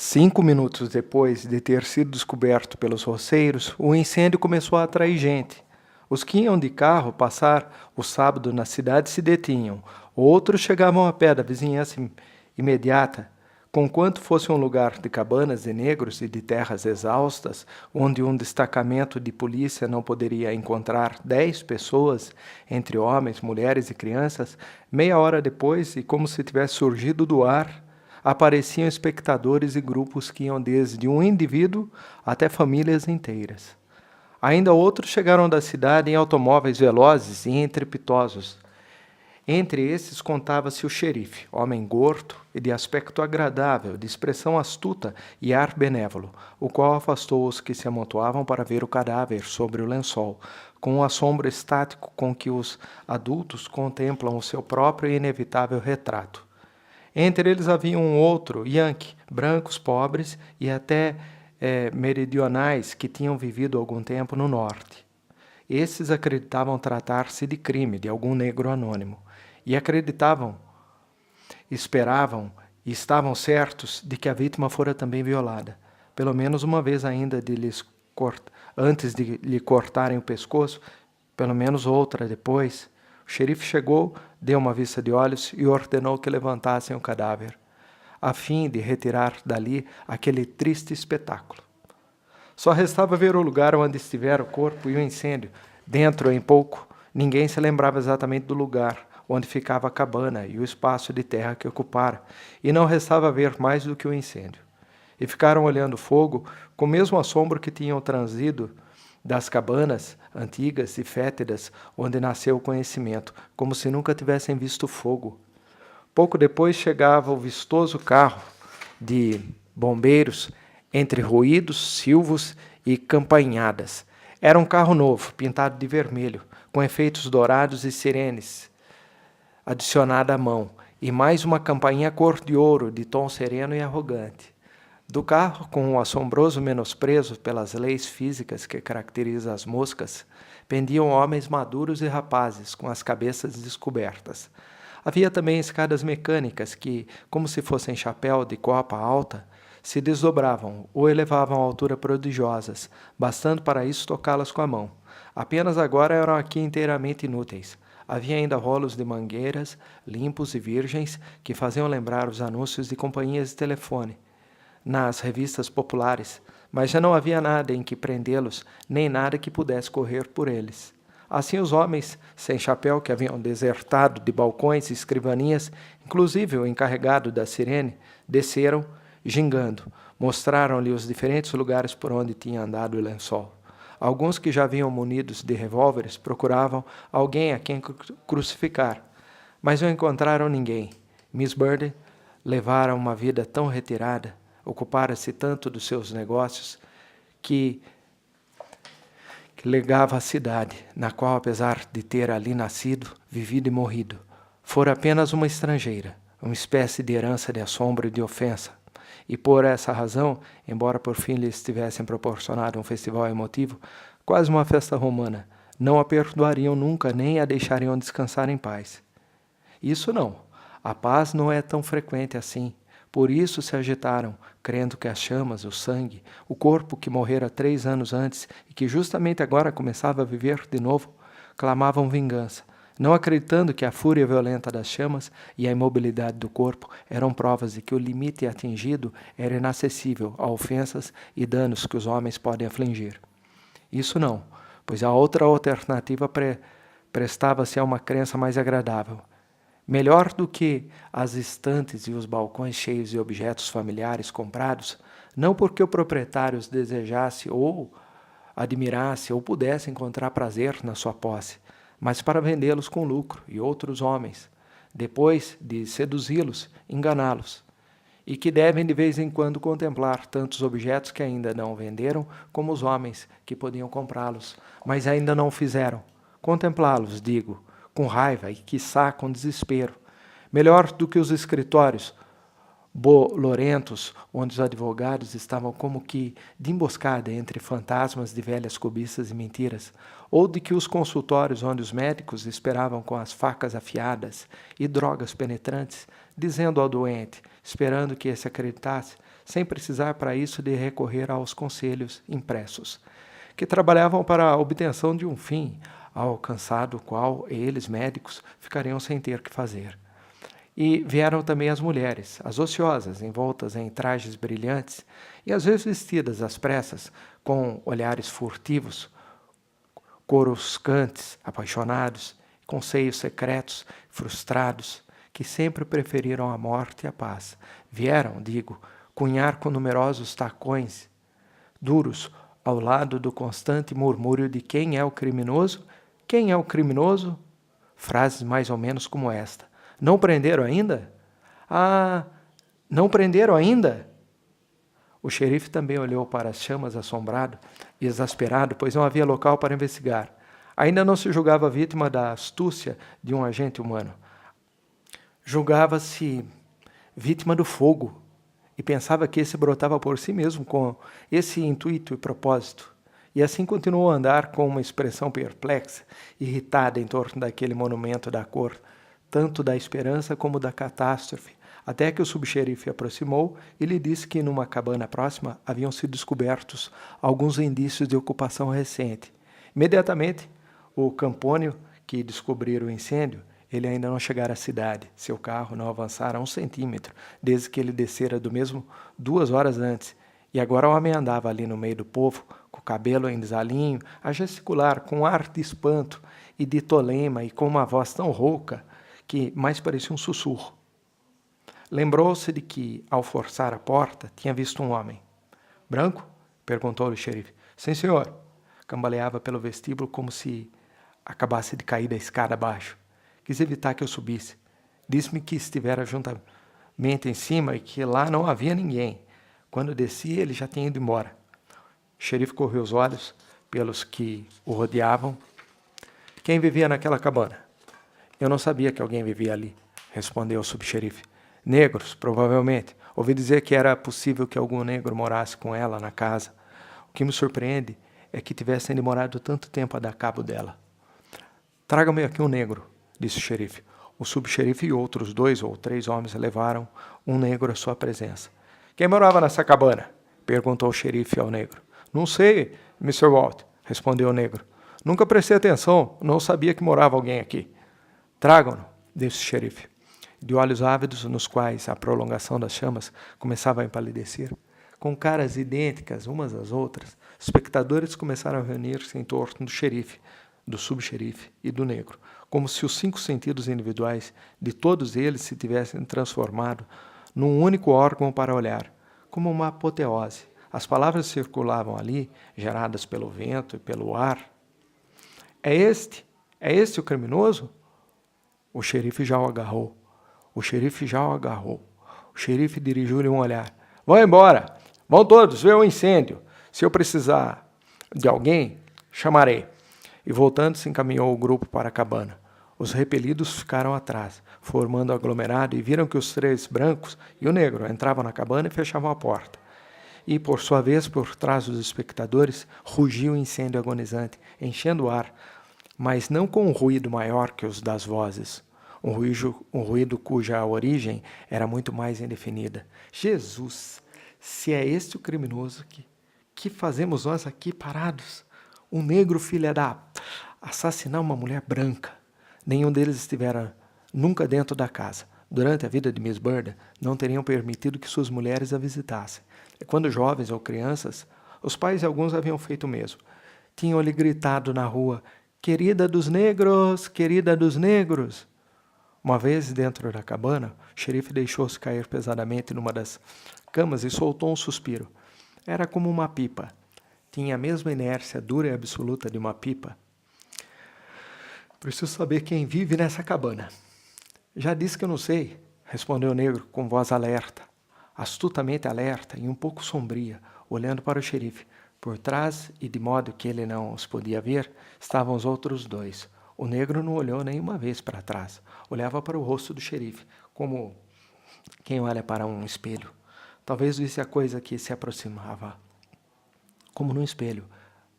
5 minutos depois de ter sido descoberto pelos roceiros, o incêndio começou a atrair gente. Os que iam de carro passar o sábado na cidade se detinham. Outros chegavam a pé da vizinhança imediata, conquanto fosse um lugar de cabanas de negros e de terras exaustas, onde um destacamento de polícia não poderia encontrar 10 pessoas, entre homens, mulheres e crianças. Meia hora depois, e como se tivesse surgido do ar, apareciam espectadores e grupos que iam desde um indivíduo até famílias inteiras. Ainda outros chegaram da cidade em automóveis velozes e estrepitosos. Entre esses contava-se o xerife, homem gordo e de aspecto agradável, de expressão astuta e ar benévolo, o qual afastou os que se amontoavam para ver o cadáver sobre o lençol, com o assombro estático com que os adultos contemplam o seu próprio e inevitável retrato. Entre eles havia um outro, Yankee, brancos, pobres e até meridionais que tinham vivido algum tempo no norte. Esses acreditavam tratar-se de crime de algum negro anônimo e esperavam e estavam certos de que a vítima fora também violada, pelo menos uma vez ainda antes de lhe cortarem o pescoço, pelo menos outra depois. O xerife chegou, deu uma vista de olhos e ordenou que levantassem o cadáver, a fim de retirar dali aquele triste espetáculo. Só restava ver o lugar onde estivera o corpo e o incêndio. Dentro, em pouco, ninguém se lembrava exatamente do lugar onde ficava a cabana e o espaço de terra que ocupara, e não restava ver mais do que o incêndio. E ficaram olhando o fogo com o mesmo assombro que tinham transido das cabanas antigas e fétidas onde nasceu o conhecimento, como se nunca tivessem visto fogo. Pouco depois chegava o vistoso carro de bombeiros entre ruídos, silvos e campainhadas. Era um carro novo, pintado de vermelho, com efeitos dourados e sirenes adicionada à mão, e mais uma campainha cor de ouro, de tom sereno e arrogante. Do carro, com um assombroso menosprezo pelas leis físicas que caracterizam as moscas, pendiam homens maduros e rapazes, com as cabeças descobertas. Havia também escadas mecânicas que, como se fossem chapéu de copa alta, se desdobravam ou elevavam a altura prodigiosas, bastando para isso tocá-las com a mão. Apenas agora eram aqui inteiramente inúteis. Havia ainda rolos de mangueiras, limpos e virgens, que faziam lembrar os anúncios de companhias de telefone nas revistas populares, mas já não havia nada em que prendê-los, nem nada que pudesse correr por eles. Assim os homens sem chapéu que haviam desertado de balcões e escrivaninhas, inclusive o encarregado da sirene, desceram, gingando. Mostraram-lhe os diferentes lugares por onde tinha andado o lençol. Alguns que já vinham munidos de revólveres procuravam alguém a quem crucificar, mas não encontraram ninguém. Miss Bird levara uma vida tão retirada, ocupara-se tanto dos seus negócios, que legava à cidade, na qual, apesar de ter ali nascido, vivido e morrido, fora apenas uma estrangeira, uma espécie de herança de assombro e de ofensa. E por essa razão, embora por fim lhes tivessem proporcionado um festival emotivo, quase uma festa romana, não a perdoariam nunca, nem a deixariam descansar em paz. Isso não. A paz não é tão frequente assim. Por isso se agitaram, crendo que as chamas, o sangue, o corpo que morrera 3 anos antes e que justamente agora começava a viver de novo, clamavam vingança, não acreditando que a fúria violenta das chamas e a imobilidade do corpo eram provas de que o limite atingido era inacessível a ofensas e danos que os homens podem afligir. Isso não, pois a outra alternativa prestava-se a uma crença mais agradável. Melhor do que as estantes e os balcões cheios de objetos familiares comprados, não porque o proprietário os desejasse ou admirasse ou pudesse encontrar prazer na sua posse, mas para vendê-los com lucro e outros homens, depois de seduzi-los, enganá-los, e que devem de vez em quando contemplar tantos objetos que ainda não venderam, como os homens que podiam comprá-los, mas ainda não o fizeram. Contemplá-los, digo, com raiva e, quiçá, com desespero. Melhor do que os escritórios bolorentos, onde os advogados estavam como que de emboscada entre fantasmas de velhas cobiças e mentiras, ou de que os consultórios onde os médicos esperavam com as facas afiadas e drogas penetrantes, dizendo ao doente, esperando que esse acreditasse, sem precisar para isso de recorrer aos conselhos impressos, que trabalhavam para a obtenção de um fim, alcançado o qual eles, médicos, ficariam sem ter que fazer. E vieram também as mulheres, as ociosas, envoltas em trajes brilhantes e às vezes vestidas às pressas, com olhares furtivos, coruscantes, apaixonados, com seios secretos, frustrados, que sempre preferiram a morte e a paz. Vieram, digo, cunhar com numerosos tacões duros ao lado do constante murmúrio de quem é o criminoso? Quem é o criminoso? Frases mais ou menos como esta. Não prenderam ainda? Ah, não prenderam ainda? O xerife também olhou para as chamas assombrado e exasperado, pois não havia local para investigar. Ainda não se julgava vítima da astúcia de um agente humano. Julgava-se vítima do fogo e pensava que esse brotava por si mesmo com esse intuito e propósito. E assim continuou a andar com uma expressão perplexa, irritada em torno daquele monumento da cor, tanto da esperança como da catástrofe, até que o subxerife aproximou e lhe disse que numa cabana próxima haviam sido descobertos alguns indícios de ocupação recente. Imediatamente, o Campônio, que descobrira o incêndio, ele ainda não chegara à cidade. Seu carro não avançara 1 centímetro, desde que ele descera do mesmo 2 horas antes. E agora o homem andava ali no meio do povo, com o cabelo em desalinho, a gesticular com ar de espanto e de tolema e com uma voz tão rouca que mais parecia um sussurro. Lembrou-se de que, ao forçar a porta, tinha visto um homem. Branco? Perguntou-lhe o xerife. Sim, senhor. Cambaleava pelo vestíbulo como se acabasse de cair da escada abaixo. Quis evitar que eu subisse. Disse-me que estivera juntamente em cima e que lá não havia ninguém. Quando desci, ele já tinha ido embora. O xerife correu os olhos pelos que o rodeavam. Quem vivia naquela cabana? Eu não sabia que alguém vivia ali, respondeu o subxerife. Negros, provavelmente. Ouvi dizer que era possível que algum negro morasse com ela na casa. O que me surpreende é que tivessem demorado tanto tempo a dar cabo dela. Traga-me aqui um negro, disse o xerife. O subxerife e outros 2 ou 3 homens levaram um negro à sua presença. Quem morava nessa cabana? Perguntou o xerife ao negro. Não sei, Mr. Walt, respondeu o negro. Nunca prestei atenção, não sabia que morava alguém aqui. Tragam-no, disse o xerife. De olhos ávidos, nos quais a prolongação das chamas começava a empalidecer, com caras idênticas umas às outras, os espectadores começaram a reunir-se em torno do xerife, do subxerife e do negro, como se os 5 sentidos individuais de todos eles se tivessem transformado num único órgão para olhar, como uma apoteose. As palavras circulavam ali, geradas pelo vento e pelo ar. É este o criminoso? O xerife já o agarrou. O xerife dirigiu-lhe um olhar. Vão embora! Vão todos ver o incêndio. Se eu precisar de alguém, chamarei. E voltando-se, encaminhou o grupo para a cabana. Os repelidos ficaram atrás, formando aglomerado, e viram que os 3 brancos e o negro entravam na cabana e fechavam a porta. E, por sua vez, por trás dos espectadores, rugiu o incêndio agonizante, enchendo o ar, mas não com um ruído maior que os das vozes. Um ruído cuja origem era muito mais indefinida. Jesus, se é este o criminoso, que fazemos nós aqui parados? Um negro filha da... assassinar uma mulher branca. Nenhum deles estivera nunca dentro da casa. Durante a vida de Miss Bird, não teriam permitido que suas mulheres a visitassem. E quando jovens ou crianças, os pais de alguns haviam feito o mesmo. Tinham-lhe gritado na rua, querida dos negros, querida dos negros. Uma vez dentro da cabana, o xerife deixou-se cair pesadamente numa das camas e soltou um suspiro. Era como uma pipa. Tinha a mesma inércia dura e absoluta de uma pipa. Preciso saber quem vive nessa cabana. Já disse que eu não sei, respondeu o negro com voz alerta, astutamente alerta e um pouco sombria, olhando para o xerife. Por trás, e de modo que ele não os podia ver, estavam os outros 2. O negro não olhou nenhuma vez para trás. Olhava para o rosto do xerife, como quem olha para um espelho. Talvez visse a coisa que se aproximava, como num espelho,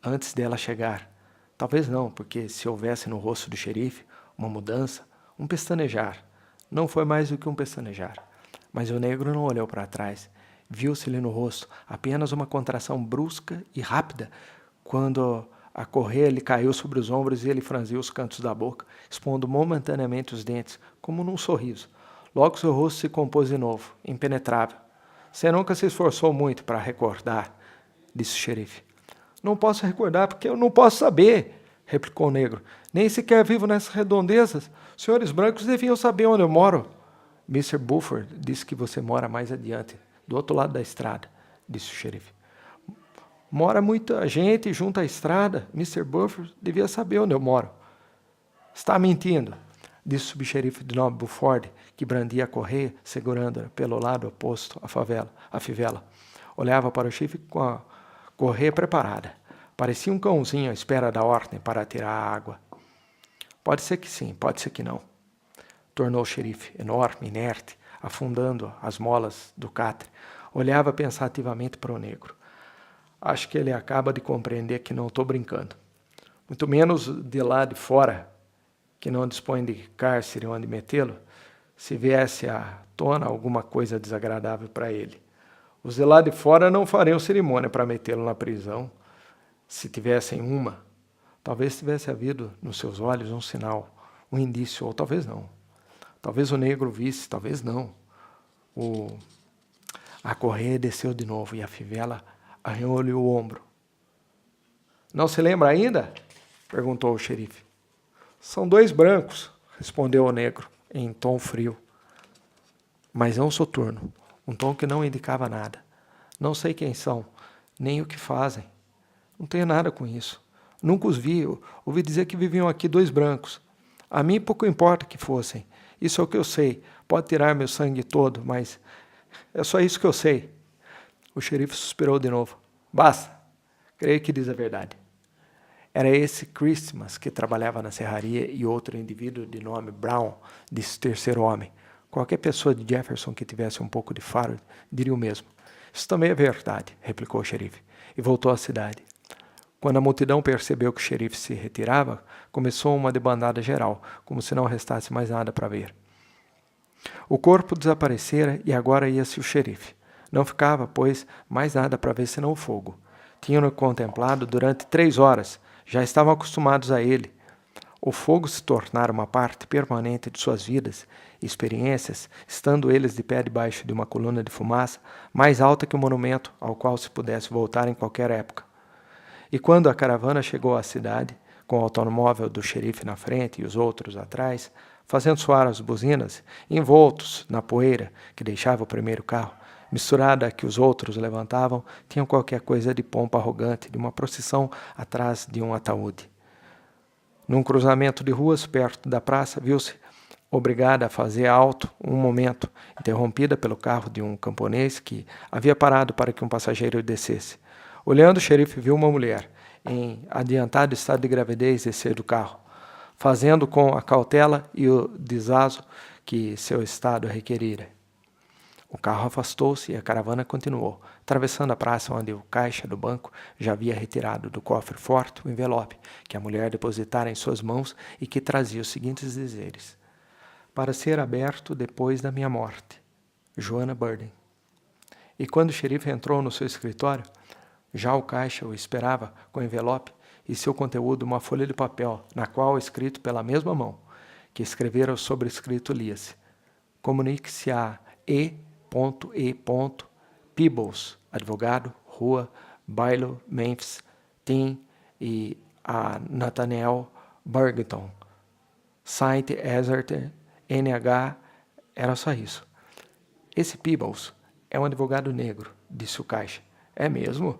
antes dela chegar. Talvez não, porque se houvesse no rosto do xerife uma mudança, um pestanejar. Não foi mais do que um pestanejar. Mas o negro não olhou para trás. Viu-se-lhe no rosto apenas uma contração brusca e rápida, quando a correia lhe caiu sobre os ombros e ele franziu os cantos da boca, expondo momentaneamente os dentes, como num sorriso. Logo seu rosto se compôs de novo, impenetrável. Você nunca se esforçou muito para recordar, disse o xerife. Não posso recordar porque eu não posso saber, replicou o negro. Nem sequer vivo nessas redondezas. Os senhores brancos deviam saber onde eu moro. Mr. Buford disse que você mora mais adiante, do outro lado da estrada, disse o xerife. Mora muita gente junto à estrada. Mr. Buford devia saber onde eu moro. Está mentindo, disse o subxerife de nome Buford, que brandia a correia, segurando-a pelo lado oposto à fivela. Olhava para o chifre com a correia preparada. Parecia um cãozinho à espera da ordem para tirar a água. Pode ser que sim, pode ser que não, tornou o xerife, enorme, inerte, afundando as molas do catre. Olhava pensativamente para o negro. Acho que ele acaba de compreender que não estou brincando. Muito menos de lá de fora, que não dispõe de cárcere onde metê-lo, se viesse à tona alguma coisa desagradável para ele. Os de lá de fora não fariam cerimônia para metê-lo na prisão. Se tivessem uma, talvez tivesse havido nos seus olhos um sinal, um indício, ou talvez não. Talvez o negro visse, talvez não. A correia desceu de novo e a fivela arranhou-lhe o ombro. Não se lembra ainda? Perguntou o xerife. São 2 brancos, respondeu o negro, em tom frio. Mas é um soturno, um tom que não indicava nada. Não sei quem são, nem o que fazem. Não tenho nada com isso. Nunca os vi, ouvi dizer que viviam aqui 2 brancos. A mim pouco importa que fossem. Isso é o que eu sei. Pode tirar meu sangue todo, mas é só isso que eu sei. O xerife suspirou de novo. Basta. Creio que diz a verdade. Era esse Christmas que trabalhava na serraria e outro indivíduo de nome Brown, disse o terceiro homem. Qualquer pessoa de Jefferson que tivesse um pouco de faro diria o mesmo. Isso também é verdade, replicou o xerife, e voltou à cidade. Quando a multidão percebeu que o xerife se retirava, começou uma debandada geral, como se não restasse mais nada para ver. O corpo desaparecera e agora ia-se o xerife. Não ficava, pois, mais nada para ver senão o fogo. Tinham-no contemplado durante 3 horas, já estavam acostumados a ele. O fogo se tornara uma parte permanente de suas vidas e experiências, estando eles de pé debaixo de uma coluna de fumaça, mais alta que um monumento ao qual se pudesse voltar em qualquer época. E quando a caravana chegou à cidade, com o automóvel do xerife na frente e os outros atrás, fazendo soar as buzinas, envoltos na poeira que deixava o primeiro carro, misturada a que os outros levantavam, tinham qualquer coisa de pompa arrogante, de uma procissão atrás de um ataúde. Num cruzamento de ruas perto da praça, viu-se obrigada a fazer alto um momento, interrompida pelo carro de um camponês que havia parado para que um passageiro descesse. Olhando, o xerife viu uma mulher, em adiantado estado de gravidez, descer do carro, fazendo com a cautela e o desazo que seu estado requerira. O carro afastou-se e a caravana continuou, atravessando a praça onde o caixa do banco já havia retirado do cofre forte o envelope que a mulher depositara em suas mãos e que trazia os seguintes dizeres: para ser aberto depois da minha morte. Joanna Burden. E quando o xerife entrou no seu escritório, já o caixa o esperava com o envelope e seu conteúdo uma folha de papel, na qual, escrito pela mesma mão que escrevera o sobrescrito, lia-se: comunique-se a E. Peebles, advogado, Rua, Bailo, Memphis, Tim e a Nathaniel Burgton. Saint Exeter, NH, era só isso. Esse Peebles é um advogado negro, disse o caixa. É mesmo?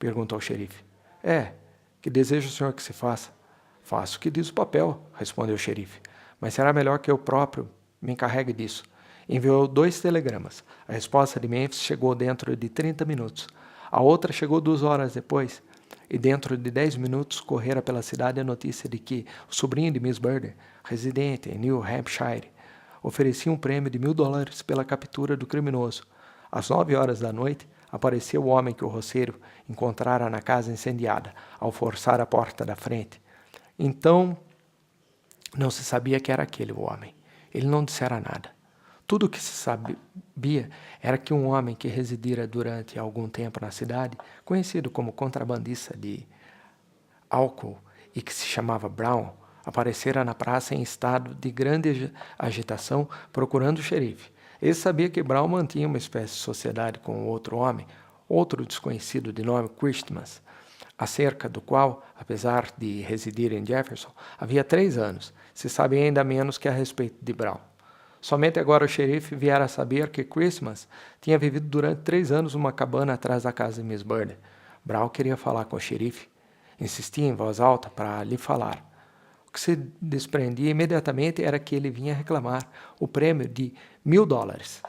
Perguntou o xerife. É. Que deseja o senhor que se faça? Faço o que diz o papel, respondeu o xerife. Mas será melhor que eu próprio me encarregue disso. Enviou 2 telegramas. A resposta de Memphis chegou dentro de 30 minutos. A outra chegou 2 horas depois. E dentro de 10 minutos correra pela cidade a notícia de que o sobrinho de Miss Burden, residente em New Hampshire, oferecia um prêmio de $1000 pela captura do criminoso. Às 9 horas da noite, apareceu o homem que o roceiro encontrara na casa incendiada, ao forçar a porta da frente. Então, não se sabia que era aquele o homem. Ele não dissera nada. Tudo o que se sabia era que um homem que residira durante algum tempo na cidade, conhecido como contrabandista de álcool e que se chamava Brown, aparecera na praça em estado de grande agitação procurando o xerife. Ele sabia que Brown mantinha uma espécie de sociedade com outro homem, outro desconhecido de nome Christmas, acerca do qual, apesar de residir em Jefferson, havia 3 anos, se sabe ainda menos que a respeito de Brown. Somente agora o xerife viera a saber que Christmas tinha vivido durante 3 anos numa cabana atrás da casa de Miss Bird. Brown queria falar com o xerife. Insistia em voz alta para lhe falar. O que se desprendia imediatamente era que ele vinha reclamar o prêmio de $1.000.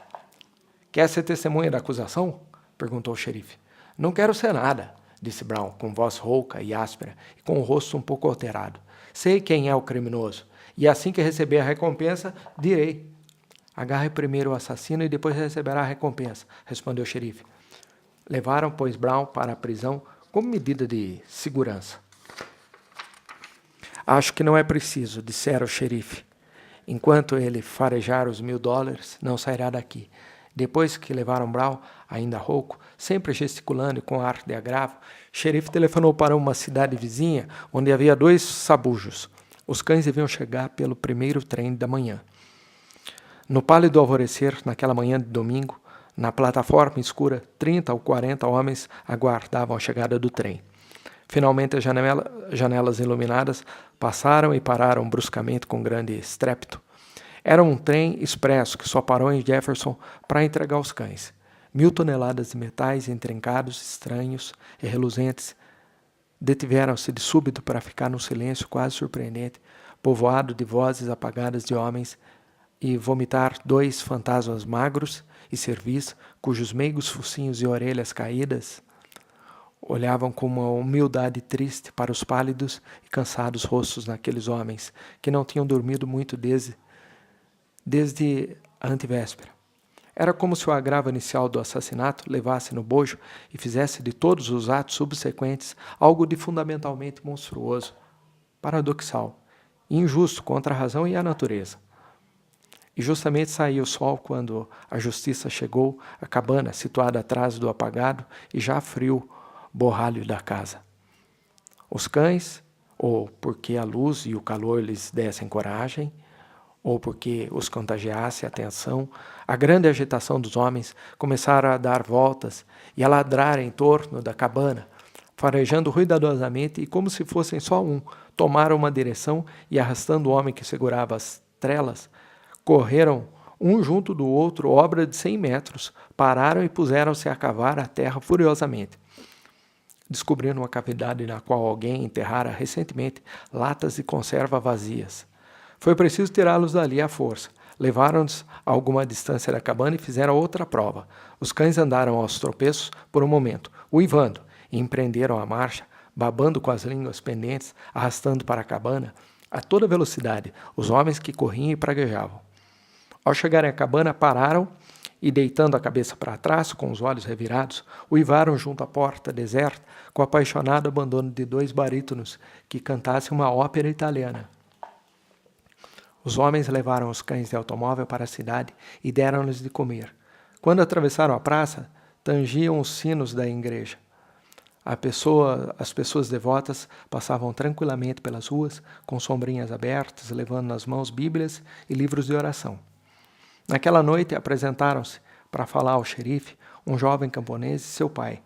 Quer ser testemunha da acusação? Perguntou o xerife. Não quero ser nada, disse Brown, com voz rouca e áspera e com o rosto um pouco alterado. Sei quem é o criminoso, e assim que receber a recompensa, direi. Agarre primeiro o assassino e depois receberá a recompensa, respondeu o xerife. Levaram, pois, Brown para a prisão como medida de segurança. Acho que não é preciso, dissera o xerife. Enquanto ele farejar os $1.000, não sairá daqui. Depois que levaram Brown, ainda rouco, sempre gesticulando e com ar de agravo, o xerife telefonou para uma cidade vizinha, onde havia 2 sabujos. Os cães deviam chegar pelo primeiro trem da manhã. No pálido alvorecer, naquela manhã de domingo, na plataforma escura, 30 ou 40 homens aguardavam a chegada do trem. Finalmente, as janelas iluminadas passaram e pararam bruscamente com grande estrépito. Era um trem expresso que só parou em Jefferson para entregar os cães. 1.000 toneladas de metais intrincados, estranhos e reluzentes detiveram-se de súbito para ficar num silêncio quase surpreendente, povoado de vozes apagadas de homens, e vomitar 2 fantasmas magros e servis, cujos meigos focinhos e orelhas caídas olhavam com uma humildade triste para os pálidos e cansados rostos daqueles homens, que não tinham dormido muito desde a antevéspera. Era como se o agravo inicial do assassinato levasse no bojo e fizesse de todos os atos subsequentes algo de fundamentalmente monstruoso, paradoxal e injusto contra a razão e a natureza. E justamente saiu o sol quando a justiça chegou à cabana situada atrás do apagado e já frio borralho da casa. Os cães, ou porque a luz e o calor lhes dessem coragem, ou porque os contagiasse a tensão, a grande agitação dos homens, começaram a dar voltas e a ladrar em torno da cabana, farejando ruidosamente e como se fossem só um, tomaram uma direção e, arrastando o homem que segurava as trelas, correram um junto do outro, obra de 100 metros, pararam e puseram-se a cavar a terra furiosamente. Descobriram uma cavidade na qual alguém enterrara recentemente latas de conserva vazias. Foi preciso tirá-los dali à força. Levaram-nos a alguma distância da cabana e fizeram outra prova. Os cães andaram aos tropeços por um momento, uivando, e empreenderam a marcha, babando com as línguas pendentes, arrastando para a cabana, a toda velocidade, os homens que corriam e praguejavam. Ao chegarem à cabana, pararam e, deitando a cabeça para trás, com os olhos revirados, uivaram junto à porta deserta com o apaixonado abandono de 2 barítonos que cantassem uma ópera italiana. Os homens levaram os cães de automóvel para a cidade e deram-lhes de comer. Quando atravessaram a praça, tangiam os sinos da igreja. As pessoas devotas passavam tranquilamente pelas ruas, com sombrinhas abertas, levando nas mãos bíblias e livros de oração. Naquela noite apresentaram-se para falar ao xerife um jovem camponês e seu pai.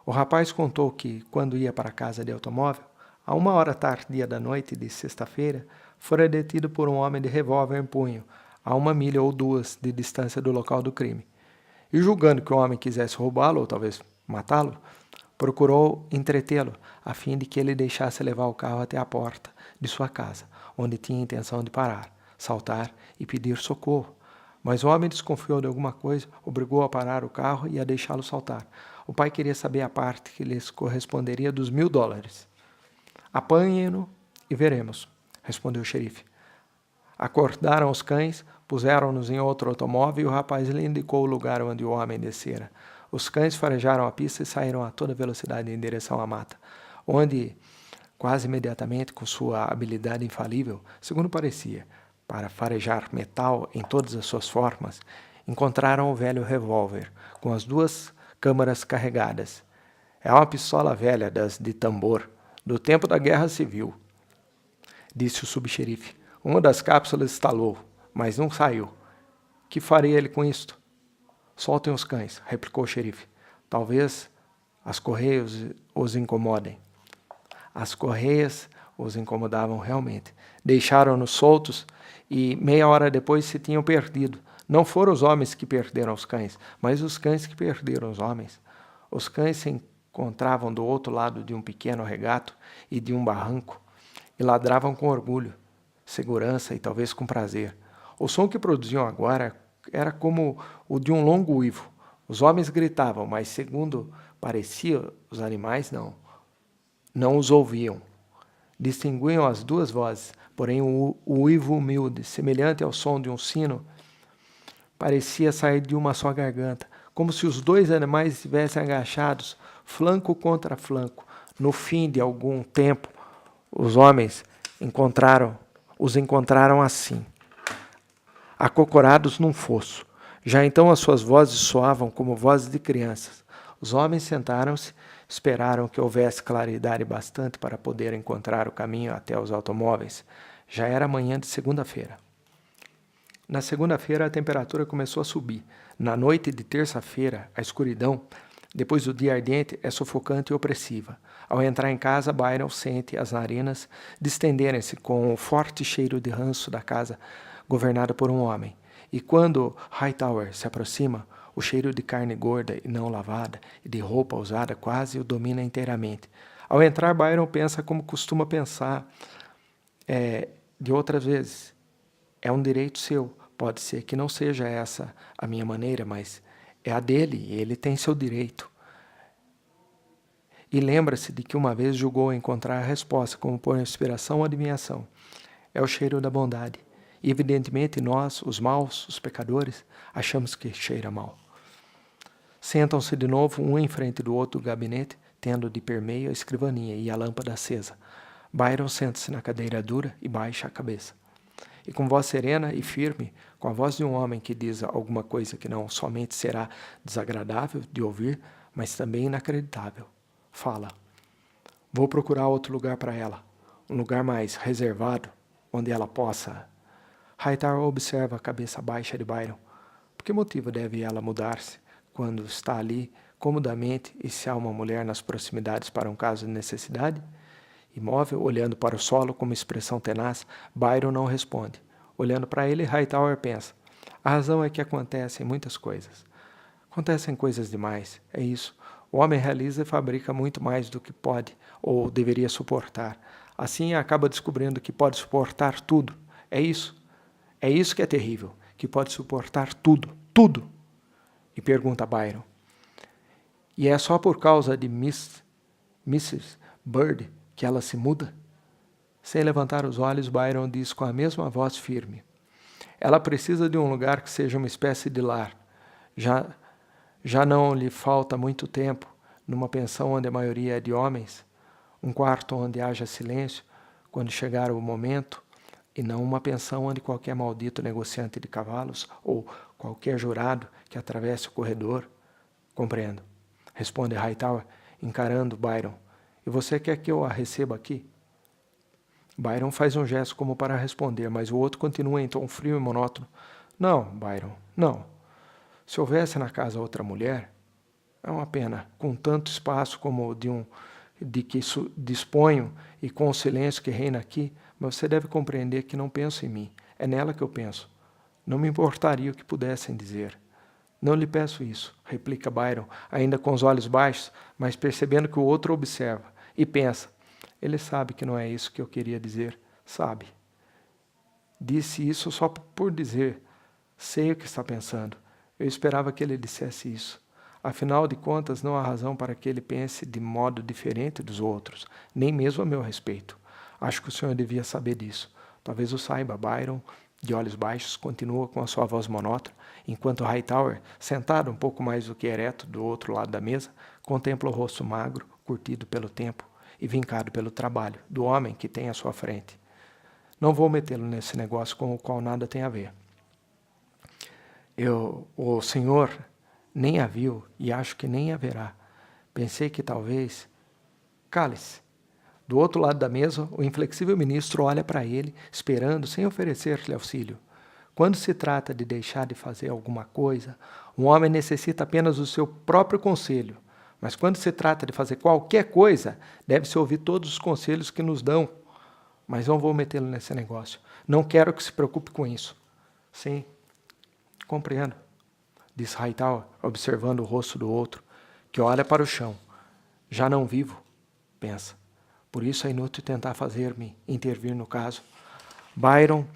O rapaz contou que, quando ia para a casa de automóvel, a 1h tardia da noite de sexta-feira, fora detido por um homem de revólver em punho, a 1 milha ou 2 de distância do local do crime. E julgando que o homem quisesse roubá-lo ou talvez matá-lo, procurou entretê-lo, a fim de que ele deixasse levar o carro até a porta de sua casa, onde tinha intenção de parar, saltar e pedir socorro. Mas o homem desconfiou de alguma coisa, obrigou a parar o carro e a deixá-lo saltar. O pai queria saber a parte que lhes corresponderia dos $1.000. Apanhem-no e veremos, respondeu o xerife. Acordaram os cães, puseram-nos em outro automóvel e o rapaz lhe indicou o lugar onde o homem descera. Os cães farejaram a pista e saíram a toda velocidade em direção à mata, onde, quase imediatamente, com sua habilidade infalível, segundo parecia, para farejar metal em todas as suas formas, encontraram o velho revólver, com as 2 câmaras carregadas. É uma pistola velha das de tambor, do tempo da Guerra Civil, disse o subxerife. Uma das cápsulas estalou, mas não saiu. Que faria ele com isto? Soltem os cães, replicou o xerife. Talvez as correias os incomodem. As correias os incomodavam realmente. Deixaram-nos soltos e meia hora depois se tinham perdido. Não foram os homens que perderam os cães, mas os cães que perderam os homens. Os cães se encontravam do outro lado de um pequeno regato e de um barranco e ladravam com orgulho, segurança e talvez com prazer. O som que produziam agora era como o de um longo uivo. Os homens gritavam, mas segundo parecia, os animais não os ouviam. Distinguiam as 2 vozes, porém o uivo humilde, semelhante ao som de um sino, parecia sair de uma só garganta, como se os 2 animais estivessem agachados, flanco contra flanco. No fim de algum tempo, os homens os encontraram assim, acocorados num fosso. Já então as suas vozes soavam como vozes de crianças. Os homens sentaram-se, esperaram que houvesse claridade bastante para poder encontrar o caminho até os automóveis. Já era manhã de segunda-feira. Na segunda-feira a temperatura começou a subir. Na noite de terça-feira, a escuridão, depois do dia ardente, é sufocante e opressiva. Ao entrar em casa, Byron sente as narinas distenderem-se com o forte cheiro de ranço da casa governada por um homem. E quando Hightower se aproxima, o cheiro de carne gorda e não lavada e de roupa usada quase o domina inteiramente. Ao entrar, Byron pensa como costuma pensar de outras vezes. É um direito seu. Pode ser que não seja essa a minha maneira, mas é a dele e ele tem seu direito. E lembra-se de que uma vez julgou encontrar a resposta como por inspiração ou adivinhação. É o cheiro da bondade. E evidentemente nós, os maus, os pecadores, achamos que cheira mal. Sentam-se de novo, um em frente do outro do gabinete, tendo de permeio a escrivaninha e a lâmpada acesa. Byron senta-se na cadeira dura e baixa a cabeça. E com voz serena e firme, com a voz de um homem que diz alguma coisa que não somente será desagradável de ouvir, mas também inacreditável, fala. Vou procurar outro lugar para ela, um lugar mais reservado, onde ela possa... Hightower observa a cabeça baixa de Byron. Por que motivo deve ela mudar-se quando está ali comodamente e se há uma mulher nas proximidades para um caso de necessidade? Imóvel, olhando para o solo com uma expressão tenaz, Byron não responde. Olhando para ele, Hightower pensa. A razão é que acontecem muitas coisas. Acontecem coisas demais, é isso. O homem realiza e fabrica muito mais do que pode ou deveria suportar. Assim, acaba descobrindo que pode suportar tudo. É isso. É isso que é terrível, que pode suportar tudo, tudo. E pergunta Byron. E é só por causa de Mrs. Bird que ela se muda? Sem levantar os olhos, Byron diz com a mesma voz firme. Ela precisa de um lugar que seja uma espécie de lar. Já não lhe falta muito tempo numa pensão onde a maioria é de homens, um quarto onde haja silêncio quando chegar o momento, e não uma pensão onde qualquer maldito negociante de cavalos ou qualquer jurado que atravesse o corredor. Compreendo, responde Hightower, encarando Byron. E você quer que eu a receba aqui? Byron faz um gesto como para responder, mas o outro continua em tom frio e monótono. Não, Byron, não. Se houvesse na casa outra mulher, é uma pena, com tanto espaço como o de que disponho e com o silêncio que reina aqui, mas você deve compreender que não penso em mim. É nela que eu penso. Não me importaria o que pudessem dizer. Não lhe peço isso, replica Byron, ainda com os olhos baixos, mas percebendo que o outro observa e pensa. Ele sabe que não é isso que eu queria dizer. Sabe. Disse isso só por dizer. Sei o que está pensando. Eu esperava que ele dissesse isso. Afinal de contas, não há razão para que ele pense de modo diferente dos outros, nem mesmo a meu respeito. Acho que o senhor devia saber disso. Talvez o saiba. Byron, de olhos baixos, continua com a sua voz monótona, enquanto Hightower, sentado um pouco mais do que ereto do outro lado da mesa, contempla o rosto magro, curtido pelo tempo e vincado pelo trabalho, do homem que tem à sua frente. Não vou metê-lo nesse negócio com o qual nada tem a ver. O senhor nem a viu e acho que nem haverá. Pensei que talvez... Cale-se. Do outro lado da mesa, o inflexível ministro olha para ele, esperando, sem oferecer-lhe auxílio. Quando se trata de deixar de fazer alguma coisa, um homem necessita apenas do seu próprio conselho. Mas quando se trata de fazer qualquer coisa, deve-se ouvir todos os conselhos que nos dão. Mas não vou metê-lo nesse negócio. Não quero que se preocupe com isso. Sim, compreendo, diz Hightower, observando o rosto do outro, que olha para o chão. Já não vivo, pensa. Por isso é inútil tentar fazer-me intervir no caso. Byron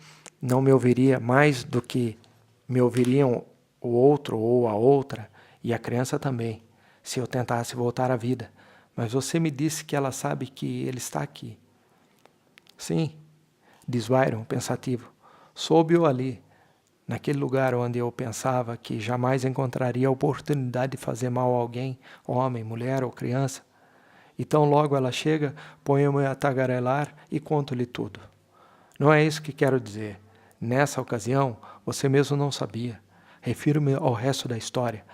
não me ouviria mais do que me ouviriam o outro ou a outra, e a criança também, se eu tentasse voltar à vida. Mas você me disse que ela sabe que ele está aqui. Sim, diz Byron, pensativo. Soube-o ali, naquele lugar onde eu pensava que jamais encontraria a oportunidade de fazer mal a alguém, homem, mulher ou criança. E tão logo ela chega, ponho-me a tagarelar e conto-lhe tudo. Não é isso que quero dizer. Nessa ocasião, você mesmo não sabia. Refiro-me ao resto da história.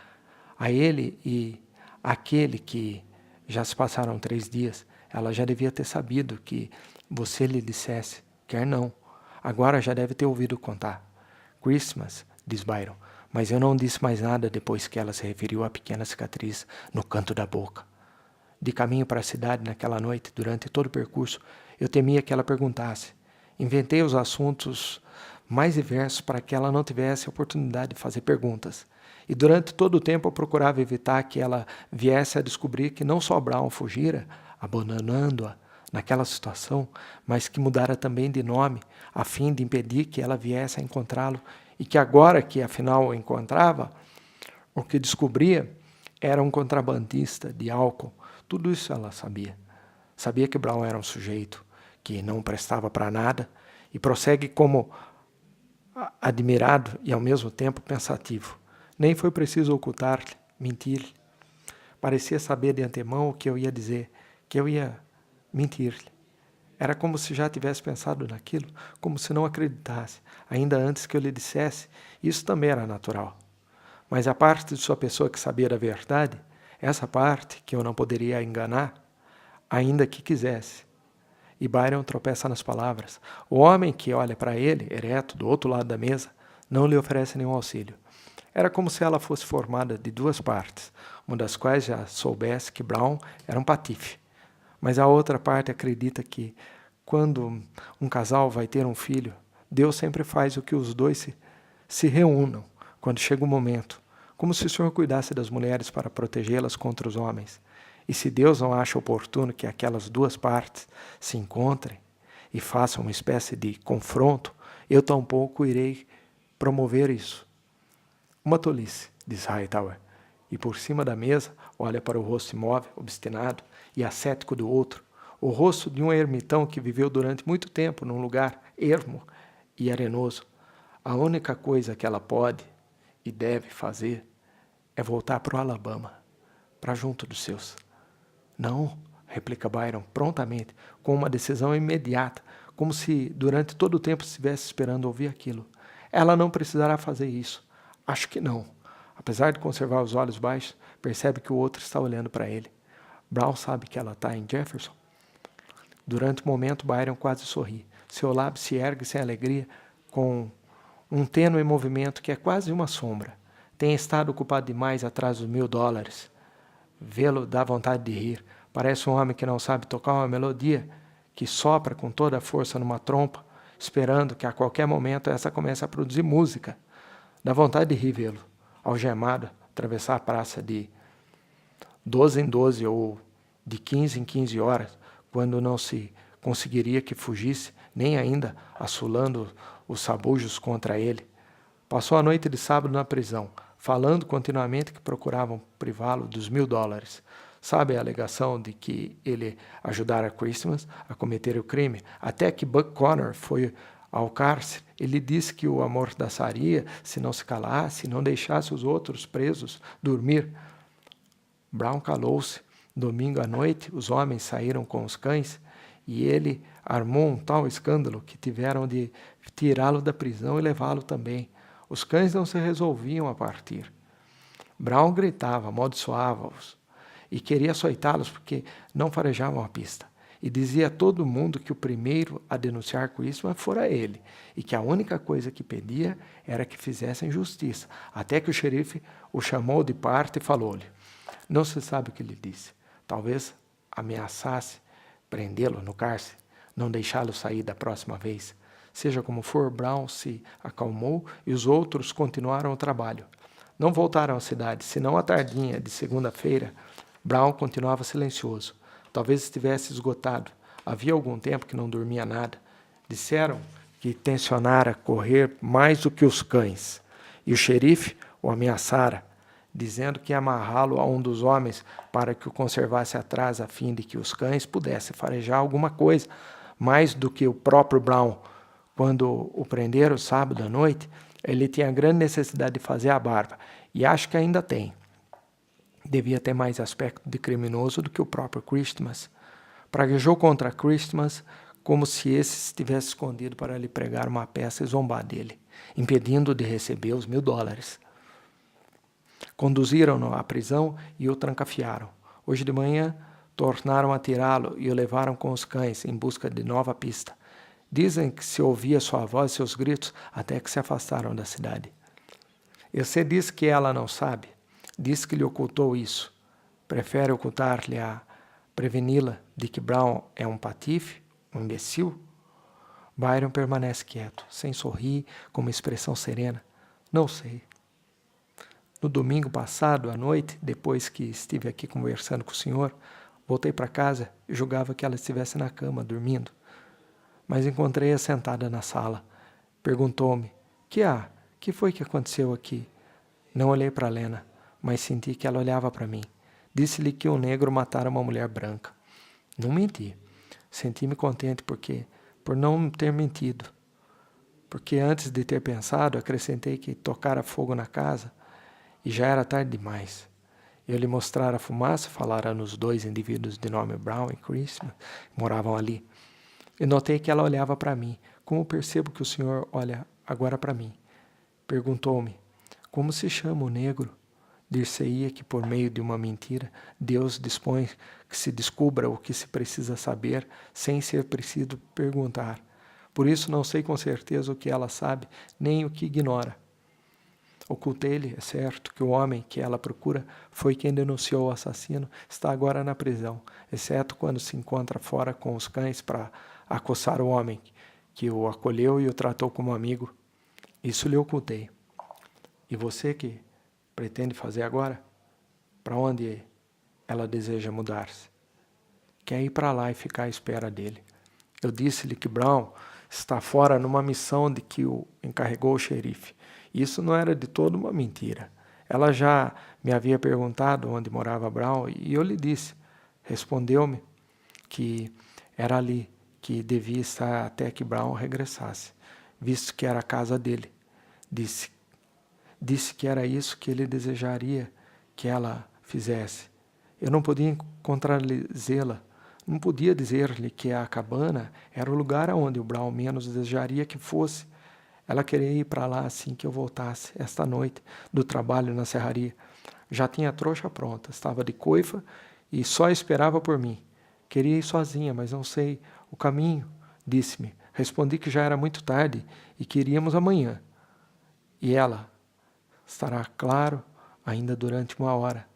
A ele e àquele que já se passaram 3 dias, ela já devia ter sabido que você lhe dissesse, quer não. Agora já deve ter ouvido contar. Christmas, diz Byron, mas eu não disse mais nada depois que ela se referiu à pequena cicatriz no canto da boca. De caminho para a cidade naquela noite, durante todo o percurso, eu temia que ela perguntasse. Inventei os assuntos mais diversos para que ela não tivesse a oportunidade de fazer perguntas. E durante todo o tempo eu procurava evitar que ela viesse a descobrir que não só Brown fugira, abandonando-a naquela situação, mas que mudara também de nome, a fim de impedir que ela viesse a encontrá-lo, e que agora que afinal o encontrava, o que descobria era um contrabandista de álcool. Tudo isso ela sabia. Sabia que Brown era um sujeito que não prestava para nada, e prossegue como admirado e ao mesmo tempo pensativo. Nem foi preciso ocultar-lhe, mentir-lhe. Parecia saber de antemão o que eu ia dizer, que eu ia mentir-lhe. Era como se já tivesse pensado naquilo, como se não acreditasse, ainda antes que eu lhe dissesse. Isso também era natural. Mas a parte de sua pessoa que sabia da verdade, essa parte que eu não poderia enganar, ainda que quisesse. E Byron tropeça nas palavras. O homem que olha para ele, ereto, do outro lado da mesa, não lhe oferece nenhum auxílio. Era como se ela fosse formada de 2 partes, uma das quais já soubesse que Brown era um patife. Mas a outra parte acredita que, quando um casal vai ter um filho, Deus sempre faz o que os dois se reúnam, quando chega o momento, como se o Senhor cuidasse das mulheres para protegê-las contra os homens. E se Deus não acha oportuno que aquelas 2 partes se encontrem e façam uma espécie de confronto, eu tampouco irei promover isso. Uma tolice, diz Hightower, e por cima da mesa olha para o rosto imóvel, obstinado e ascético do outro, o rosto de um ermitão que viveu durante muito tempo num lugar ermo e arenoso. A única coisa que ela pode e deve fazer é voltar para o Alabama, para junto dos seus. Não, replica Byron prontamente, com uma decisão imediata, como se durante todo o tempo estivesse esperando ouvir aquilo. Ela não precisará fazer isso. Acho que não. Apesar de conservar os olhos baixos, percebe que o outro está olhando para ele. Brown sabe que ela está em Jefferson? Durante um momento, Byron quase sorri. Seu lábio se ergue sem alegria, com um tênue movimento que é quase uma sombra. Tem estado ocupado demais atrás dos $1000. Vê-lo dá vontade de rir. Parece um homem que não sabe tocar uma melodia, que sopra com toda a força numa trompa, esperando que a qualquer momento essa comece a produzir música. Dá vontade de rir vê-lo, algemado, atravessar a praça de 12 em 12 ou de 15 em 15 horas, quando não se conseguiria que fugisse, nem ainda assolando os sabujos contra ele. Passou a noite de sábado na prisão, falando continuamente que procuravam privá-lo dos $1000. Sabe a alegação de que ele ajudara Christmas a cometer o crime? Até que Buck Connor foi ao cárcere, ele disse que o amordaçaria se não se calasse, não deixasse os outros presos dormir. Brown calou-se. Domingo à noite, os homens saíram com os cães e ele armou um tal escândalo que tiveram de tirá-lo da prisão e levá-lo também. Os cães não se resolviam a partir. Brown gritava, amaldiçoava-os e queria açoitá-los porque não farejavam a pista. E dizia a todo mundo que o primeiro a denunciar Christmas fora ele, e que a única coisa que pedia era que fizessem justiça, até que o xerife o chamou de parte e falou-lhe. Não se sabe o que lhe disse. Talvez ameaçasse prendê-lo no cárcere, não deixá-lo sair da próxima vez. Seja como for, Brown se acalmou e os outros continuaram o trabalho. Não voltaram à cidade, senão à tardinha de segunda-feira. Brown continuava silencioso. Talvez estivesse esgotado. Havia algum tempo que não dormia nada. Disseram que tencionara correr mais do que os cães. E o xerife o ameaçara, dizendo que ia amarrá-lo a um dos homens para que o conservasse atrás, a fim de que os cães pudessem farejar alguma coisa, mais do que o próprio Brown. Quando o prenderam sábado à noite, ele tinha grande necessidade de fazer a barba, e acho que ainda tem. Devia ter mais aspecto de criminoso do que o próprio Christmas. Praguejou contra Christmas como se esse estivesse escondido para lhe pregar uma peça e zombar dele, impedindo-o de receber os $1.000. Conduziram-no à prisão e o trancafiaram. Hoje de manhã, tornaram a tirá-lo e o levaram com os cães em busca de nova pista. Dizem que se ouvia sua voz e seus gritos até que se afastaram da cidade. E você diz que ela não sabe? Diz que lhe ocultou isso. Prefere ocultar-lhe a preveni-la de que Brown é um patife, um imbecil? Byron permanece quieto, sem sorrir, com uma expressão serena. Não sei. No domingo passado, à noite, depois que estive aqui conversando com o senhor, voltei para casa e julgava que ela estivesse na cama, dormindo. Mas encontrei-a sentada na sala. Perguntou-me, que foi que aconteceu aqui? Não olhei para Lena, mas senti que ela olhava para mim. Disse-lhe que um negro matara uma mulher branca. Não menti. Senti-me contente por não ter mentido. Porque antes de ter pensado, acrescentei que tocara fogo na casa e já era tarde demais. Eu lhe mostrara a fumaça, falara nos 2 indivíduos de nome Brown e Christmas, que moravam ali. E notei que ela olhava para mim. Como percebo que o senhor olha agora para mim? Perguntou-me, como se chama o negro? Dir-se-ia que por meio de uma mentira, Deus dispõe que se descubra o que se precisa saber, sem ser preciso perguntar. Por isso não sei com certeza o que ela sabe, nem o que ignora. Ocultei-lhe, é certo, que o homem que ela procura foi quem denunciou o assassino, está agora na prisão, exceto quando se encontra fora com os cães para acossar o homem que o acolheu e o tratou como amigo. Isso lhe ocultei. E você que pretende fazer agora? Para onde ela deseja mudar-se? Quer ir para lá e ficar à espera dele. Eu disse-lhe que Brown está fora numa missão de que o encarregou o xerife. Isso não era de todo uma mentira. Ela já me havia perguntado onde morava Brown e eu lhe disse. Respondeu-me que era ali que devia estar até que Brown regressasse, visto que era a casa dele. Disse que era isso que ele desejaria que ela fizesse. Eu não podia contradizê-la. Não podia dizer-lhe que a cabana era o lugar aonde o Brown menos desejaria que fosse. Ela queria ir para lá assim que eu voltasse, esta noite, do trabalho na serraria. Já tinha a trouxa pronta, estava de coifa e só esperava por mim. Queria ir sozinha, mas não sei o caminho, disse-me. Respondi que já era muito tarde e que iríamos amanhã. E ela, estará claro, ainda durante 1 hora.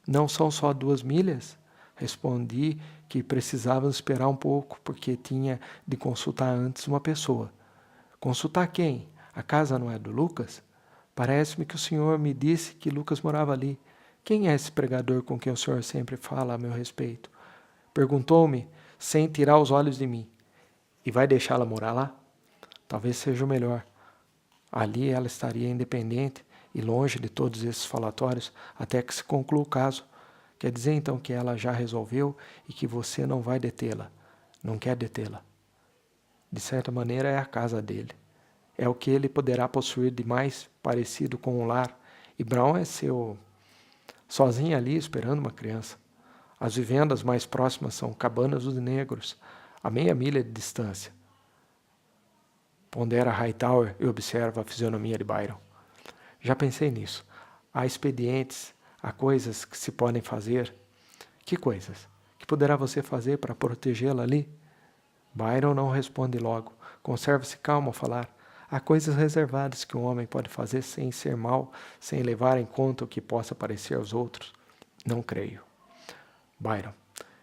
Não são só 2 milhas? Respondi que precisávamos esperar um pouco, porque tinha de consultar antes uma pessoa. Consultar quem? A casa não é do Lucas? Parece-me que o senhor me disse que Lucas morava ali. Quem é esse pregador com quem o senhor sempre fala a meu respeito? Perguntou-me, sem tirar os olhos de mim. E vai deixá-la morar lá? Talvez seja o melhor. Ali ela estaria independente e longe de todos esses falatórios até que se conclua o caso. Quer dizer então que ela já resolveu e que você não vai detê-la, não quer detê-la. De certa maneira é a casa dele. É o que ele poderá possuir de mais parecido com um lar. E Brown é seu, sozinho ali esperando uma criança. As vivendas mais próximas são cabanas dos negros. a meia milha de distância. Pondera Hightower e observa a fisionomia de Byron. Já pensei nisso. Há expedientes, há coisas que se podem fazer. Que coisas? Que poderá você fazer para protegê-la ali? Byron não responde logo. Conserva-se calmo ao falar. Há coisas reservadas que um homem pode fazer sem ser mau, sem levar em conta o que possa parecer aos outros. Não creio. Byron,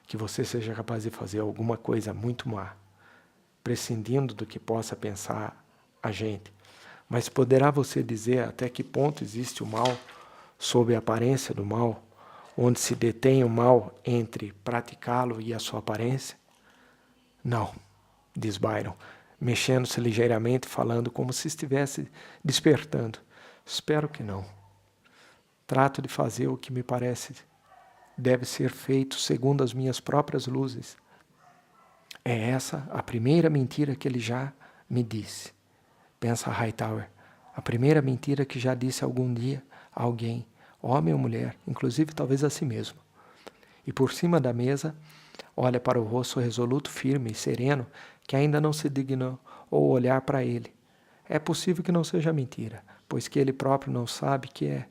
que você seja capaz de fazer alguma coisa muito má, prescindindo do que possa pensar a gente. Mas poderá você dizer até que ponto existe o mal sob a aparência do mal, onde se detém o mal entre praticá-lo e a sua aparência? Não, diz Byron, mexendo-se ligeiramente, falando como se estivesse despertando. Espero que não. Trato de fazer o que me parece deve ser feito segundo as minhas próprias luzes. É essa a primeira mentira que ele já me disse. Pensa Hightower, a primeira mentira que já disse algum dia a alguém, homem ou mulher, inclusive talvez a si mesmo. E por cima da mesa, olha para o rosto resoluto, firme e sereno, que ainda não se dignou ou olhar para ele. É possível que não seja mentira, pois que ele próprio não sabe que é.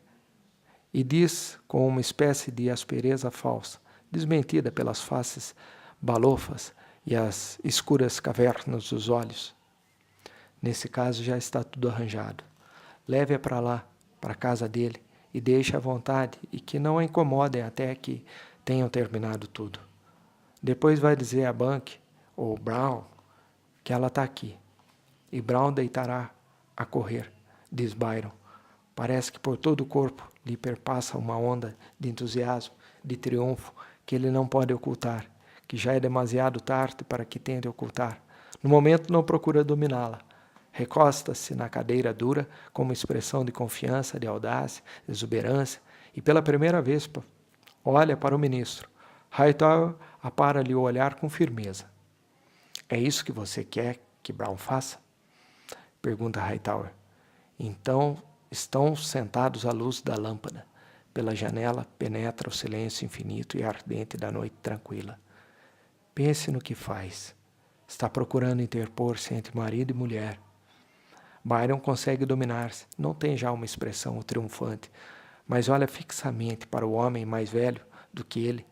E diz com uma espécie de aspereza falsa, desmentida pelas faces balofas e as escuras cavernas dos olhos. Nesse caso já está tudo arranjado. Leve-a para lá, para a casa dele, e deixe à vontade, e que não a incomodem até que tenham terminado tudo. Depois vai dizer a Bank, ou Brown, que ela está aqui. E Brown deitará a correr, diz Byron. Parece que por todo o corpo lhe perpassa uma onda de entusiasmo, de triunfo, que ele não pode ocultar, que já é demasiado tarde para que tente ocultar. No momento não procura dominá-la. Recosta-se na cadeira dura com uma expressão de confiança, de audácia, de exuberância, e pela primeira vez olha para o ministro. Hightower apara-lhe o olhar com firmeza. É isso que você quer que Brown faça? Pergunta Hightower. Então estão sentados à luz da lâmpada. Pela janela penetra o silêncio infinito e ardente da noite tranquila. Pense no que faz. Está procurando interpor-se entre marido e mulher. Byron consegue dominar-se. Não tem já uma expressão triunfante, mas olha fixamente para o homem mais velho do que ele.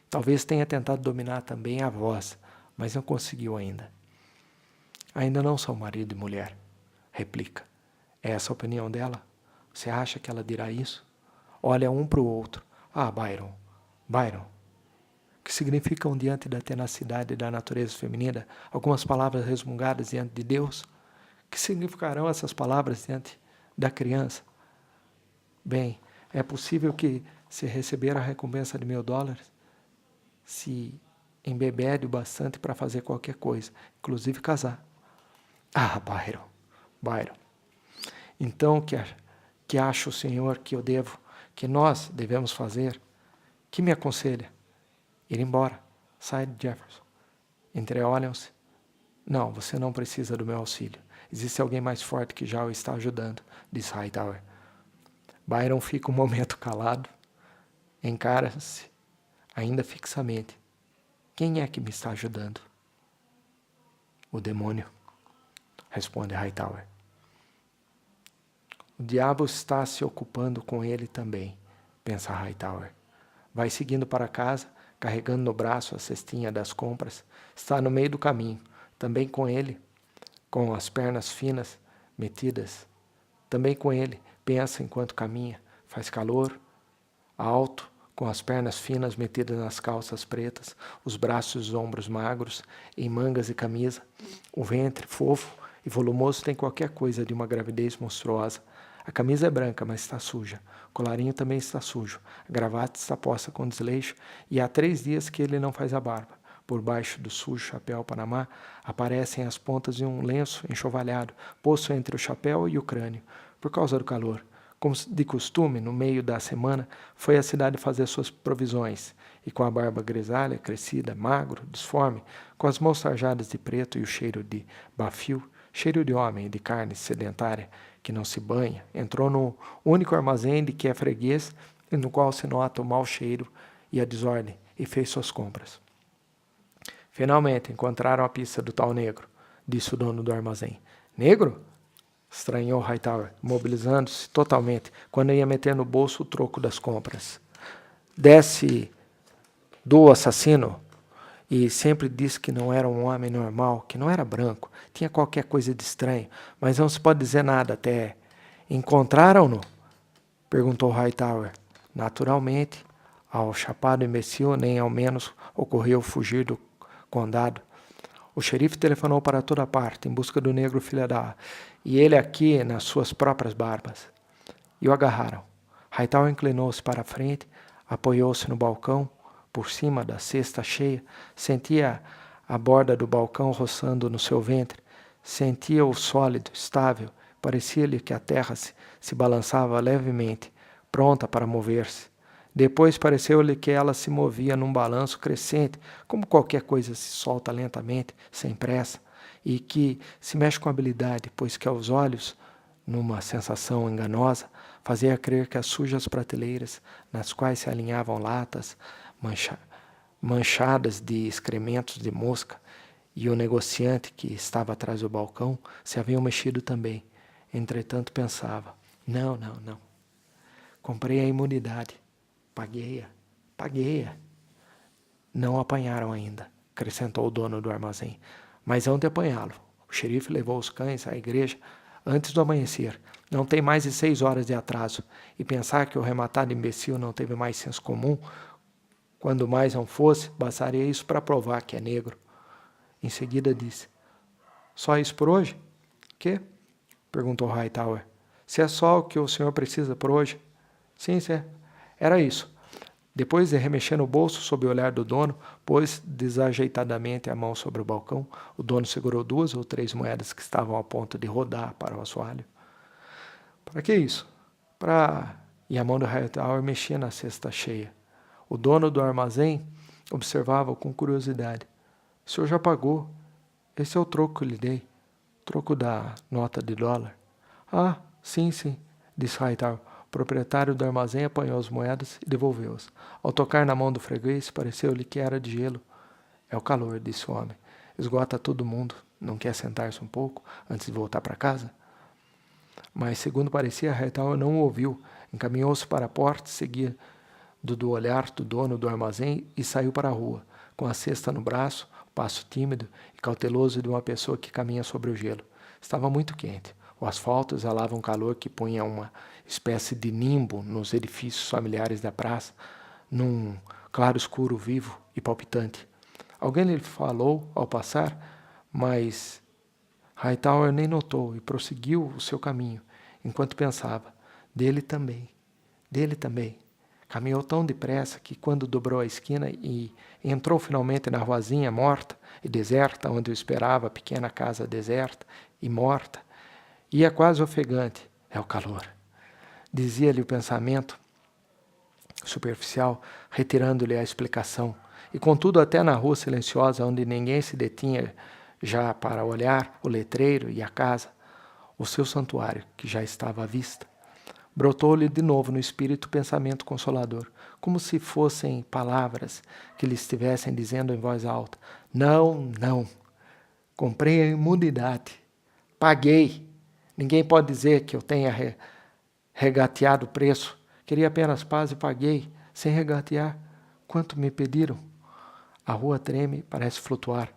Talvez tenha tentado dominar também a voz, mas não conseguiu ainda. Ainda não são marido e mulher, replica. É essa a opinião dela? Você acha que ela dirá isso? Olha um para o outro. Ah, Byron, Byron. Que significam diante da tenacidade da natureza feminina algumas palavras resmungadas diante de Deus? Que significarão essas palavras diante da criança? Bem, é possível que, se receber a recompensa de $1000, se embebede o bastante para fazer qualquer coisa, inclusive casar. Ah, Byron, Byron. Então, que acha o Senhor que que nós devemos fazer? Que me aconselha? Ir embora. Sai de Jefferson. Entreolham-se. Não, você não precisa do meu auxílio. Existe alguém mais forte que já o está ajudando, diz Hightower. Byron fica um momento calado. Encara-se, ainda fixamente. Quem é que me está ajudando? O demônio, responde Hightower. O diabo está se ocupando com ele também, pensa Hightower. Vai seguindo para casa, carregando no braço a cestinha das compras. Está no meio do caminho, também com ele, com as pernas finas, metidas. Também com ele, pensa enquanto caminha. Faz calor, alto, com as pernas finas metidas nas calças pretas, os braços e os ombros magros, em mangas e camisa. O ventre, fofo e volumoso, tem qualquer coisa de uma gravidez monstruosa. A camisa é branca, mas está suja. O colarinho também está sujo. A gravata está posta com desleixo e há 3 dias que ele não faz a barba. Por baixo do sujo chapéu Panamá aparecem as pontas de um lenço enxovalhado, posto entre o chapéu e o crânio, por causa do calor. Como de costume, no meio da semana, foi à cidade fazer suas provisões, e com a barba grisalha, crescida, magro, disforme, com as mãos sarjadas de preto e o cheiro de bafio, cheiro de homem e de carne sedentária, que não se banha, entrou no único armazém de que é freguês, no qual se nota o mau cheiro e a desordem, e fez suas compras. Finalmente encontraram a pista do tal negro, disse o dono do armazém. Negro? Estranhou Hightower, mobilizando-se totalmente, quando ia meter no bolso o troco das compras. Desce do assassino, e sempre disse que não era um homem normal, que não era branco, tinha qualquer coisa de estranho, mas não se pode dizer nada até. Encontraram-no? Perguntou Hightower. Naturalmente, ao chapado imbecil nem ao menos ocorreu fugir do condado. O xerife telefonou para toda parte em busca do negro filho da... E ele aqui nas suas próprias barbas. E o agarraram. Hightower inclinou-se para a frente, apoiou-se no balcão, por cima da cesta cheia, sentia a borda do balcão roçando no seu ventre, sentia-o sólido, estável, parecia-lhe que a terra se balançava levemente, pronta para mover-se. Depois pareceu-lhe que ela se movia num balanço crescente, como qualquer coisa se solta lentamente, sem pressa, e que se mexe com habilidade, pois que aos olhos, numa sensação enganosa, fazia crer que as sujas prateleiras, nas quais se alinhavam latas, manchadas de excrementos de mosca, e o negociante que estava atrás do balcão se haviam mexido também. Entretanto pensava, não. Comprei a imunidade. Paguei-a. Não apanharam ainda, acrescentou o dono do armazém. Mas hão de apanhá-lo. O xerife levou os cães à igreja antes do amanhecer. Não tem mais de 6 horas de atraso. E pensar que o rematado imbecil não teve mais senso comum, quando mais não fosse, bastaria isso para provar que é negro. Em seguida disse, só isso por hoje? Quê? Perguntou Hightower. Se é só o que o senhor precisa por hoje? Sim, era isso. Depois de remexer no bolso sob o olhar do dono, pôs desajeitadamente a mão sobre o balcão. O dono segurou 2 ou 3 moedas que estavam a ponto de rodar para o assoalho. Para que isso? E a mão do Hightower mexia na cesta cheia. O dono do armazém observava-o com curiosidade. O senhor já pagou. Esse é o troco que lhe dei. Troco da nota de $. Ah, sim, disse Hightower. O proprietário do armazém apanhou as moedas e devolveu-as. Ao tocar na mão do freguês, pareceu-lhe que era de gelo. É o calor, disse o homem. Esgota todo mundo. Não quer sentar-se um pouco antes de voltar para casa? Mas, segundo parecia, Hightower não o ouviu. Encaminhou-se para a porta, seguia do olhar do dono do armazém e saiu para a rua, com a cesta no braço, passo tímido e cauteloso de uma pessoa que caminha sobre o gelo. Estava muito quente. O asfalto exalava um calor que punha uma espécie de nimbo nos edifícios familiares da praça, num claro escuro vivo e palpitante. Alguém lhe falou ao passar, mas Hightower nem notou e prosseguiu o seu caminho, enquanto pensava, dele também. Caminhou tão depressa que, quando dobrou a esquina e entrou finalmente na ruazinha morta e deserta, onde o esperava a pequena casa deserta e morta, ia quase ofegante. É o calor. Dizia-lhe o pensamento superficial, retirando-lhe a explicação. E, contudo, até na rua silenciosa, onde ninguém se detinha já para olhar o letreiro e a casa, o seu santuário, que já estava à vista, brotou-lhe de novo no espírito o pensamento consolador, como se fossem palavras que lhe estivessem dizendo em voz alta, não, comprei a imunidade, paguei, ninguém pode dizer que eu tenha regateado o preço, queria apenas paz e paguei, sem regatear, quanto me pediram? A rua treme, parece flutuar,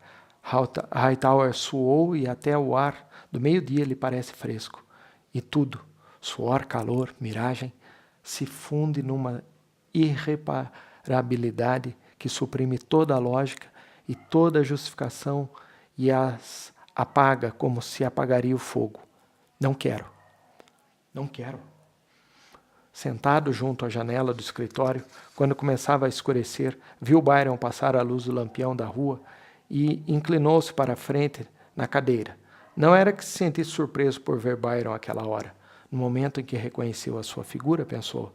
Hightower suou e até o ar do meio-dia lhe parece fresco, e tudo, suor, calor, miragem, se funde numa irreparabilidade que suprime toda a lógica e toda a justificação e as apaga como se apagaria o fogo. Não quero. Sentado junto à janela do escritório, quando começava a escurecer, viu Byron passar a luz do lampião da rua e inclinou-se para a frente na cadeira. Não era que se sentisse surpreso por ver Byron àquela hora. No momento em que reconheceu a sua figura, pensou,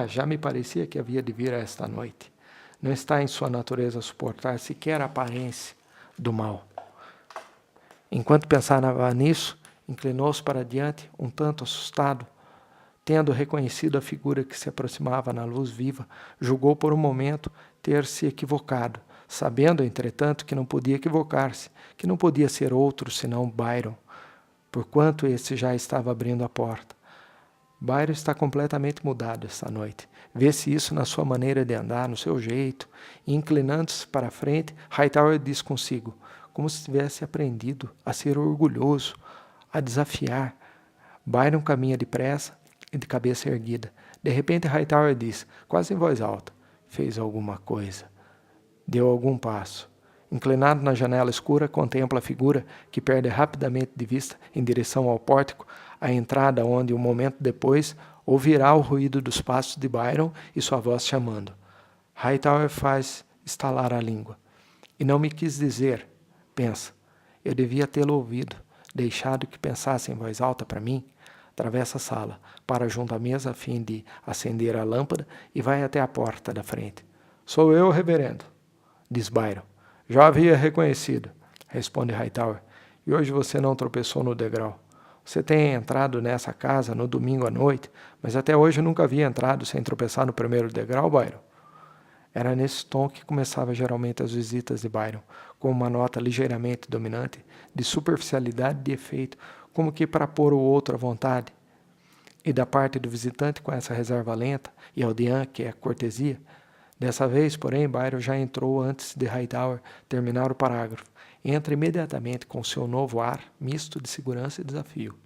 já me parecia que havia de vir a esta noite. Não está em sua natureza suportar sequer a aparência do mal. Enquanto pensava nisso, inclinou-se para diante, um tanto assustado. Tendo reconhecido a figura que se aproximava na luz viva, julgou por um momento ter se equivocado. sabendo, entretanto, que não podia equivocar-se, que não podia ser outro senão Byron, porquanto esse já estava abrindo a porta. Byron está completamente mudado esta noite. Vê-se isso na sua maneira de andar, no seu jeito. E inclinando-se para a frente, Hightower diz consigo, como se tivesse aprendido a ser orgulhoso, a desafiar. Byron caminha depressa e de cabeça erguida. De repente, Hightower diz, quase em voz alta, fez alguma coisa. Deu algum passo. Inclinado na janela escura, contempla a figura que perde rapidamente de vista em direção ao pórtico, a entrada onde, um momento depois, ouvirá o ruído dos passos de Byron e sua voz chamando. Hightower faz estalar a língua. E não me quis dizer, pensa, eu devia tê-lo ouvido, deixado que pensasse em voz alta para mim. Atravessa a sala, para junto à mesa a fim de acender a lâmpada e vai até a porta da frente. Sou eu, reverendo, diz Byron. Já havia reconhecido, responde Hightower, e hoje você não tropeçou no degrau. Você tem entrado nessa casa no domingo à noite, mas até hoje nunca havia entrado sem tropeçar no primeiro degrau, Byron? Era nesse tom que começava geralmente as visitas de Byron, com uma nota ligeiramente dominante, de superficialidade de efeito, como que para pôr o outro à vontade. E da parte do visitante com essa reserva lenta e aldeã que é cortesia. Dessa vez, porém, Byron já entrou antes de Hightower terminar o parágrafo. Entra imediatamente com seu novo ar misto de segurança e desafio.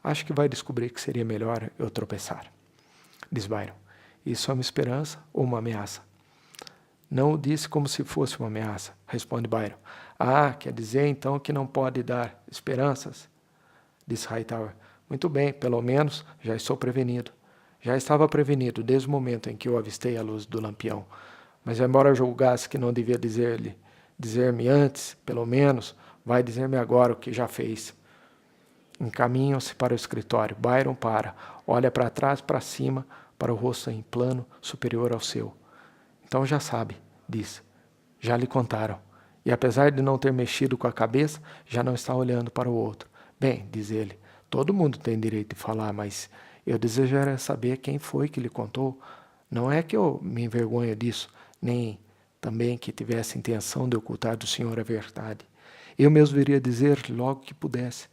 Acho que vai descobrir que seria melhor eu tropeçar, diz Byron. Isso é uma esperança ou uma ameaça? Não o disse como se fosse uma ameaça, responde Byron. Ah, quer dizer então que não pode dar esperanças? Diz Hightower. Muito bem, pelo menos já estou prevenido. Já estava prevenido desde o momento em que eu avistei a luz do lampião. Mas embora julgasse que não devia dizer-me antes, pelo menos, vai dizer-me agora o que já fez. Encaminham-se para o escritório. Byron para, olha para trás, para cima, para o rosto em plano superior ao seu. Então já sabe, diz. Já lhe contaram. E apesar de não ter mexido com a cabeça, já não está olhando para o outro. Bem, diz ele, todo mundo tem direito de falar, mas eu desejaria saber quem foi que lhe contou. Não é que eu me envergonho disso, nem também que tivesse intenção de ocultar do senhor a verdade. Eu mesmo viria dizer logo que pudesse.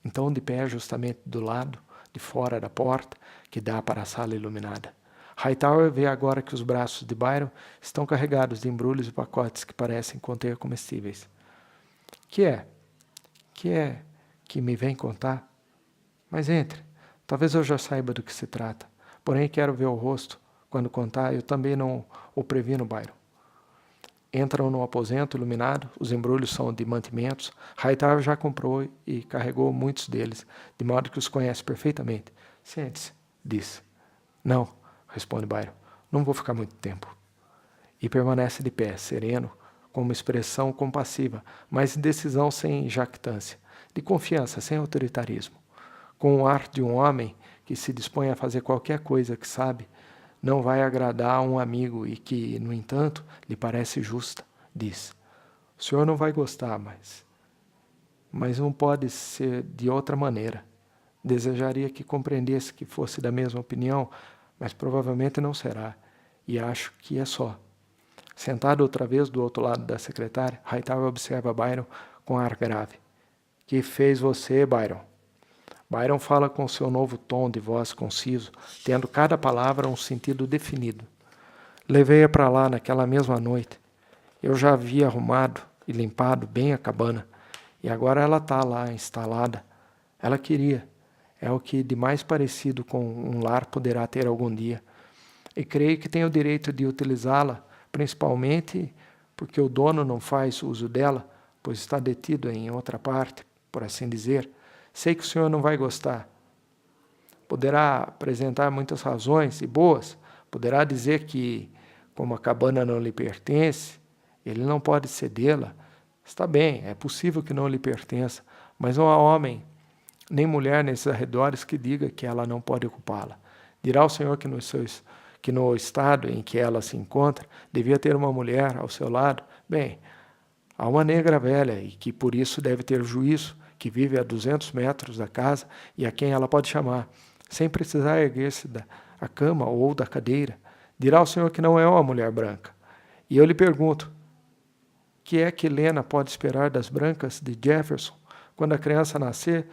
Então, de pé justamente do lado, de fora da porta, que dá para a sala iluminada. Hightower vê agora que os braços de Byron estão carregados de embrulhos e pacotes que parecem conter comestíveis. Que é que me vem contar? Mas entre. Talvez eu já saiba do que se trata. Porém, quero ver o rosto. Quando contar, eu também não o previno, Byron. Entram no aposento iluminado. Os embrulhos são de mantimentos. Hightower já comprou e carregou muitos deles, de modo que os conhece perfeitamente. Sente-se, diz. Não, responde Byron. Não vou ficar muito tempo. E permanece de pé, sereno, com uma expressão compassiva, mas de decisão sem jactância, de confiança sem autoritarismo, com o ar de um homem que se dispõe a fazer qualquer coisa que sabe não vai agradar a um amigo e que, no entanto, lhe parece justa, diz. O senhor não vai gostar, mas não pode ser de outra maneira. Desejaria que compreendesse que fosse da mesma opinião, mas provavelmente não será, e acho que é só. Sentado outra vez do outro lado da secretária, Hightower observa Byron com ar grave. Que fez você, Byron? Byron fala com seu novo tom de voz conciso, tendo cada palavra um sentido definido. Levei-a para lá naquela mesma noite. Eu já havia arrumado e limpado bem a cabana, e agora ela está lá instalada. Ela queria. É o que de mais parecido com um lar poderá ter algum dia. E creio que tenho o direito de utilizá-la, principalmente porque o dono não faz uso dela, pois está detido em outra parte, por assim dizer. Sei que o senhor não vai gostar. Poderá apresentar muitas razões, e boas. Poderá dizer que, como a cabana não lhe pertence, ele não pode cedê-la. Está bem, é possível que não lhe pertença, mas não há homem, nem mulher nesses arredores que diga que ela não pode ocupá-la. Dirá ao senhor que no estado em que ela se encontra, devia ter uma mulher ao seu lado. Bem, há uma negra velha e que por isso deve ter juízo, que vive a 200 metros da casa e a quem ela pode chamar, sem precisar erguer-se da cama ou da cadeira. Dirá ao senhor que não é uma mulher branca. E eu lhe pergunto, que é que Lena pode esperar das brancas de Jefferson quando a criança nascer,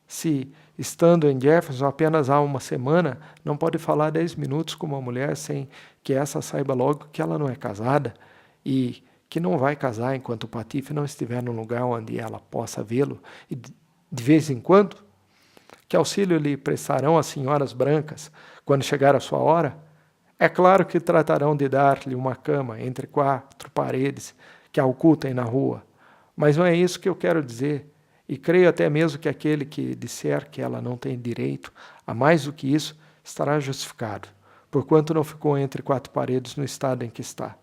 se, estando em Jefferson apenas há uma semana, não pode falar 10 minutos com uma mulher sem que essa saiba logo que ela não é casada e que não vai casar enquanto o patife não estiver num lugar onde ela possa vê-lo e de vez em quando? Que auxílio lhe prestarão as senhoras brancas quando chegar a sua hora? É claro que tratarão de dar-lhe uma cama entre 4 paredes que a ocultem na rua, mas não é isso que eu quero dizer, e creio até mesmo que aquele que disser que ela não tem direito a mais do que isso estará justificado, porquanto não ficou entre 4 paredes no estado em que está.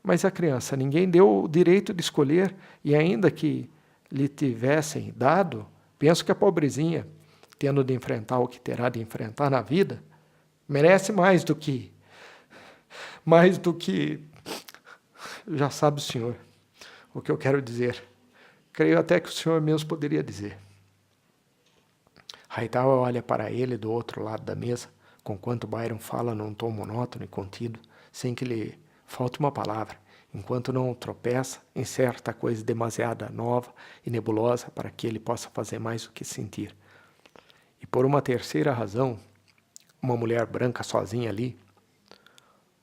Mas a criança, ninguém deu o direito de escolher, e ainda que lhe tivessem dado, penso que a pobrezinha, tendo de enfrentar o que terá de enfrentar na vida, merece mais do que, já sabe o senhor o que eu quero dizer. Creio até que o senhor mesmo poderia dizer. Hightower olha para ele do outro lado da mesa, conquanto Byron fala num tom monótono e contido, sem que lhe falte uma palavra, enquanto não tropeça em certa coisa demasiada nova e nebulosa para que ele possa fazer mais do que sentir. E por uma terceira razão, uma mulher branca sozinha ali,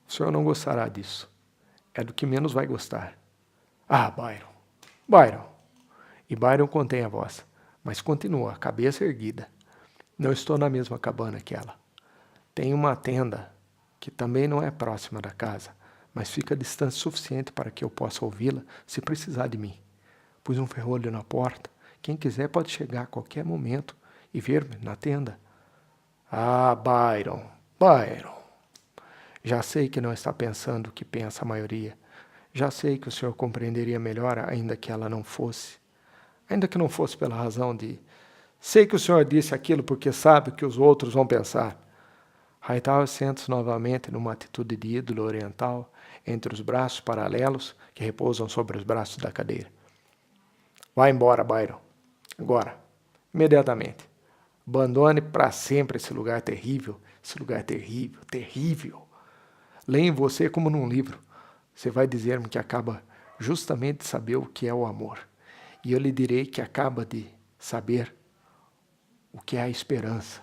o senhor não gostará disso. É do que menos vai gostar. Ah, Byron, Byron. E Byron contém a voz, mas continua, a cabeça erguida. Não estou na mesma cabana que ela. Tenho uma tenda, que também não é próxima da casa, mas fica distante suficiente para que eu possa ouvi-la se precisar de mim. Pus um ferrolho na porta. Quem quiser pode chegar a qualquer momento e ver-me na tenda. Ah, Byron, Byron. Já sei que não está pensando o que pensa a maioria. Já sei que o senhor compreenderia melhor, ainda que não fosse pela razão de... Sei que o senhor disse aquilo porque sabe o que os outros vão pensar. Hightower senta-se novamente numa atitude de ídolo oriental, entre os braços paralelos que repousam sobre os braços da cadeira. Vá embora, Byron. Agora. Imediatamente. Abandone para sempre esse lugar terrível. Esse lugar terrível, terrível. Leia em você como num livro. Você vai dizer-me que acaba justamente de saber o que é o amor. E eu lhe direi que acaba de saber o que é a esperança.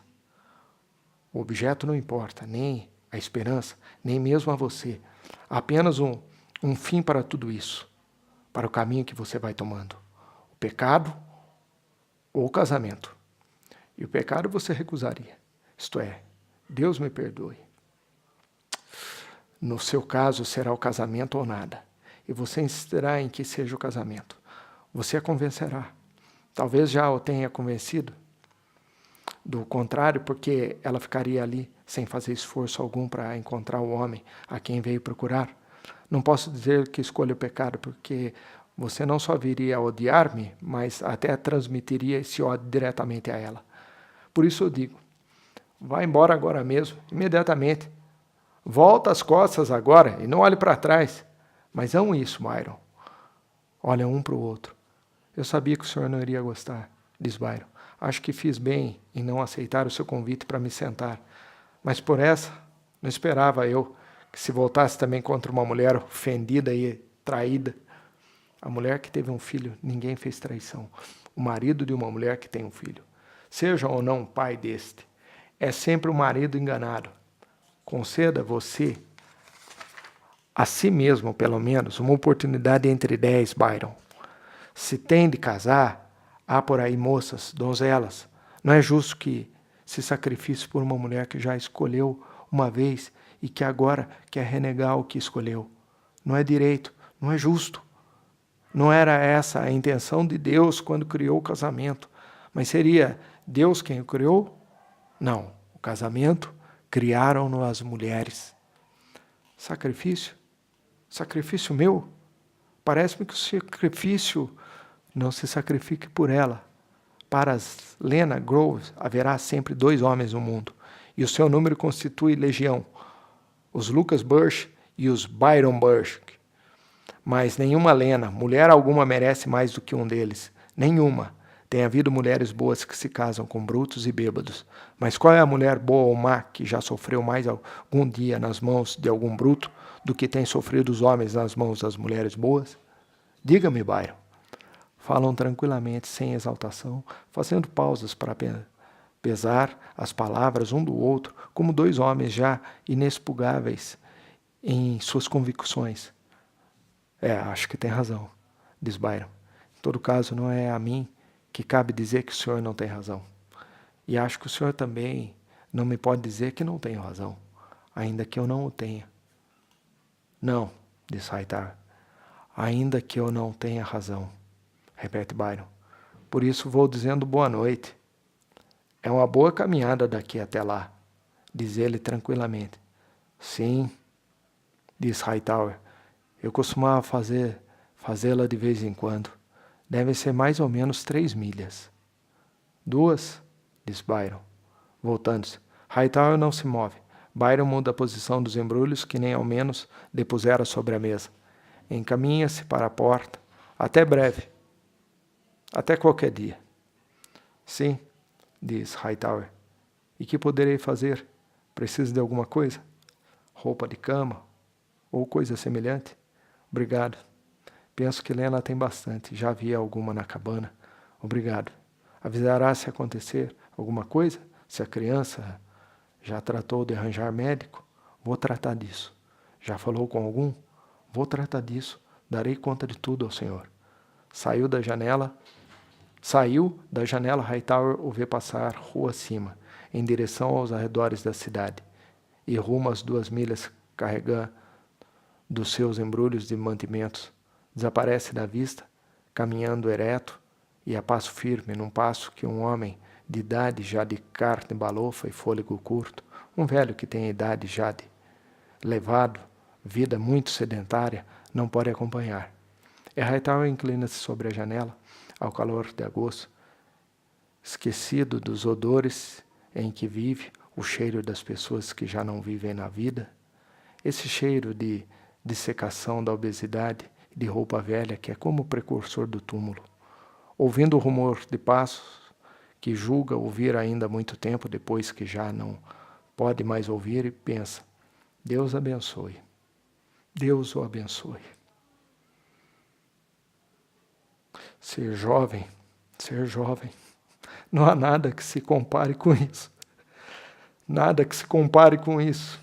O objeto não importa, nem a esperança, nem mesmo a você. Há apenas um fim para tudo isso, para o caminho que você vai tomando. O pecado ou o casamento. E o pecado você recusaria. Isto é, Deus me perdoe. No seu caso, será o casamento ou nada. E você insistirá em que seja o casamento. Você a convencerá. Talvez já o tenha convencido. Do contrário, porque ela ficaria ali sem fazer esforço algum para encontrar o homem a quem veio procurar. Não posso dizer que escolha o pecado, porque você não só viria a odiar-me, mas até transmitiria esse ódio diretamente a ela. Por isso eu digo, vá embora agora mesmo, imediatamente. Volta as costas agora e não olhe para trás. Mas não isso, Byron. Olha um para o outro. Eu sabia que o senhor não iria gostar, diz Byron. Acho que fiz bem em não aceitar o seu convite para me sentar. Mas por essa, não esperava eu que se voltasse também contra uma mulher ofendida e traída. A mulher que teve um filho, ninguém fez traição. O marido de uma mulher que tem um filho, seja ou não o pai deste, é sempre o marido enganado. Conceda você, a si mesmo pelo menos, uma oportunidade entre 10, Byron. Se tem de casar, há por aí moças, donzelas. Não é justo que se sacrifique por uma mulher que já escolheu uma vez e que agora quer renegar o que escolheu. Não é direito, não é justo. Não era essa a intenção de Deus quando criou o casamento. Mas seria Deus quem o criou? Não. O casamento criaram-no as mulheres. Sacrifício? Sacrifício meu? Parece-me que o sacrifício não se sacrifique por ela. Para as Lena Groves haverá sempre 2 homens no mundo, e o seu número constitui legião, os Lucas Burch e os Byron Burch. Mas nenhuma Lena, mulher alguma merece mais do que um deles. Nenhuma. Tem havido mulheres boas que se casam com brutos e bêbados. Mas qual é a mulher boa ou má que já sofreu mais algum dia nas mãos de algum bruto do que tem sofrido os homens nas mãos das mulheres boas? Diga-me, Byron. Falam tranquilamente, sem exaltação, fazendo pausas para pesar as palavras um do outro, como dois homens já inexpugáveis em suas convicções. Acho que tem razão, diz Byron. Em todo caso, não é a mim que cabe dizer que o senhor não tem razão. E acho que o senhor também não me pode dizer que não tenho razão, ainda que eu não o tenha. Não, diz Hightower, ainda que eu não tenha razão, repete Byron. Por isso vou dizendo boa noite. É uma boa caminhada daqui até lá, diz ele tranquilamente. Sim, diz Hightower, eu costumava fazê-la de vez em quando. Devem ser mais ou menos 3 milhas. 2, diz Byron, voltando-se. Hightower não se move. Byron muda a posição dos embrulhos que nem ao menos depusera sobre a mesa. Encaminha-se para a porta. Até breve. Até qualquer dia. Sim, diz Hightower. E que poderei fazer? Precisa de alguma coisa? Roupa de cama? Ou coisa semelhante? Obrigado. Penso que Lena tem bastante. Já havia alguma na cabana. Obrigado. Avisará se acontecer alguma coisa? Se a criança já tratou de arranjar médico? Vou tratar disso. Já falou com algum? Vou tratar disso. Darei conta de tudo ao senhor. Saiu da janela, Hightower o vê passar rua acima, em direção aos arredores da cidade, e rumo às 2 milhas carregando dos seus embrulhos de mantimentos. Desaparece da vista, caminhando ereto e a passo firme, num passo que um homem de idade já de carne balofa e fôlego curto, um velho que tem a idade já de levado, vida muito sedentária, não pode acompanhar. Hightower inclina-se sobre a janela, ao calor de agosto, esquecido dos odores em que vive, o cheiro das pessoas que já não vivem na vida, esse cheiro de dissecação da obesidade e de roupa velha que é como o precursor do túmulo. Ouvindo o rumor de passos, que julga ouvir ainda há muito tempo depois que já não pode mais ouvir, e pensa, Deus abençoe. Deus o abençoe. Ser jovem, não há nada que se compare com isso. Nada que se compare com isso.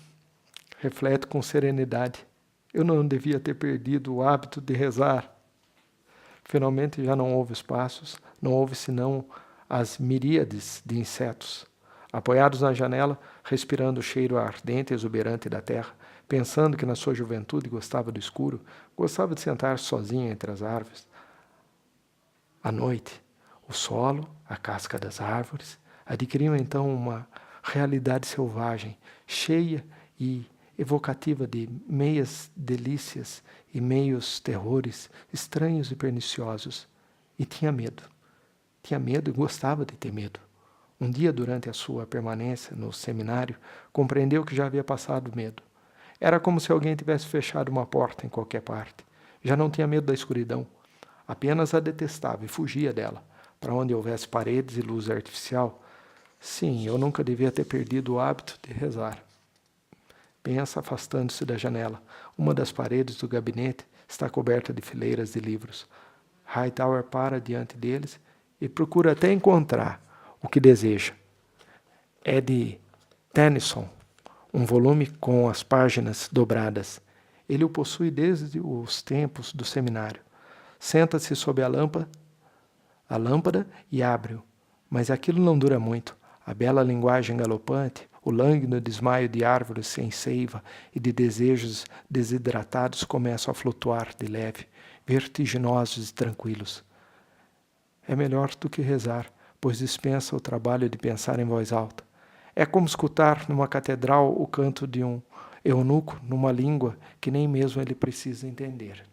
Reflete com serenidade. Eu não devia ter perdido o hábito de rezar. Finalmente já não houve os passos, não houve senão as miríades de insetos, apoiados na janela, respirando o cheiro ardente e exuberante da terra, pensando que na sua juventude gostava do escuro, gostava de sentar sozinho entre as árvores. À noite, o solo, a casca das árvores, adquiriam então uma realidade selvagem, cheia e evocativa de meias delícias e meios terrores estranhos e perniciosos. E tinha medo e gostava de ter medo. Um dia, durante a sua permanência no seminário, compreendeu que já havia passado o medo. Era como se alguém tivesse fechado uma porta em qualquer parte. Já não tinha medo da escuridão, apenas a detestava e fugia dela, para onde houvesse paredes e luz artificial. Sim, eu nunca devia ter perdido o hábito de rezar. Pensa afastando-se da janela. Uma das paredes do gabinete está coberta de fileiras de livros. Hightower para diante deles e procura até encontrar o que deseja. É de Tennyson, um volume com as páginas dobradas. Ele o possui desde os tempos do seminário. Senta-se sob a lâmpada e abre-o. Mas aquilo não dura muito. A bela linguagem galopante, o lânguido desmaio de árvores sem seiva e de desejos desidratados começam a flutuar de leve, vertiginosos e tranquilos. É melhor do que rezar, pois dispensa o trabalho de pensar em voz alta. É como escutar numa catedral o canto de um eunuco numa língua que nem mesmo ele precisa entender.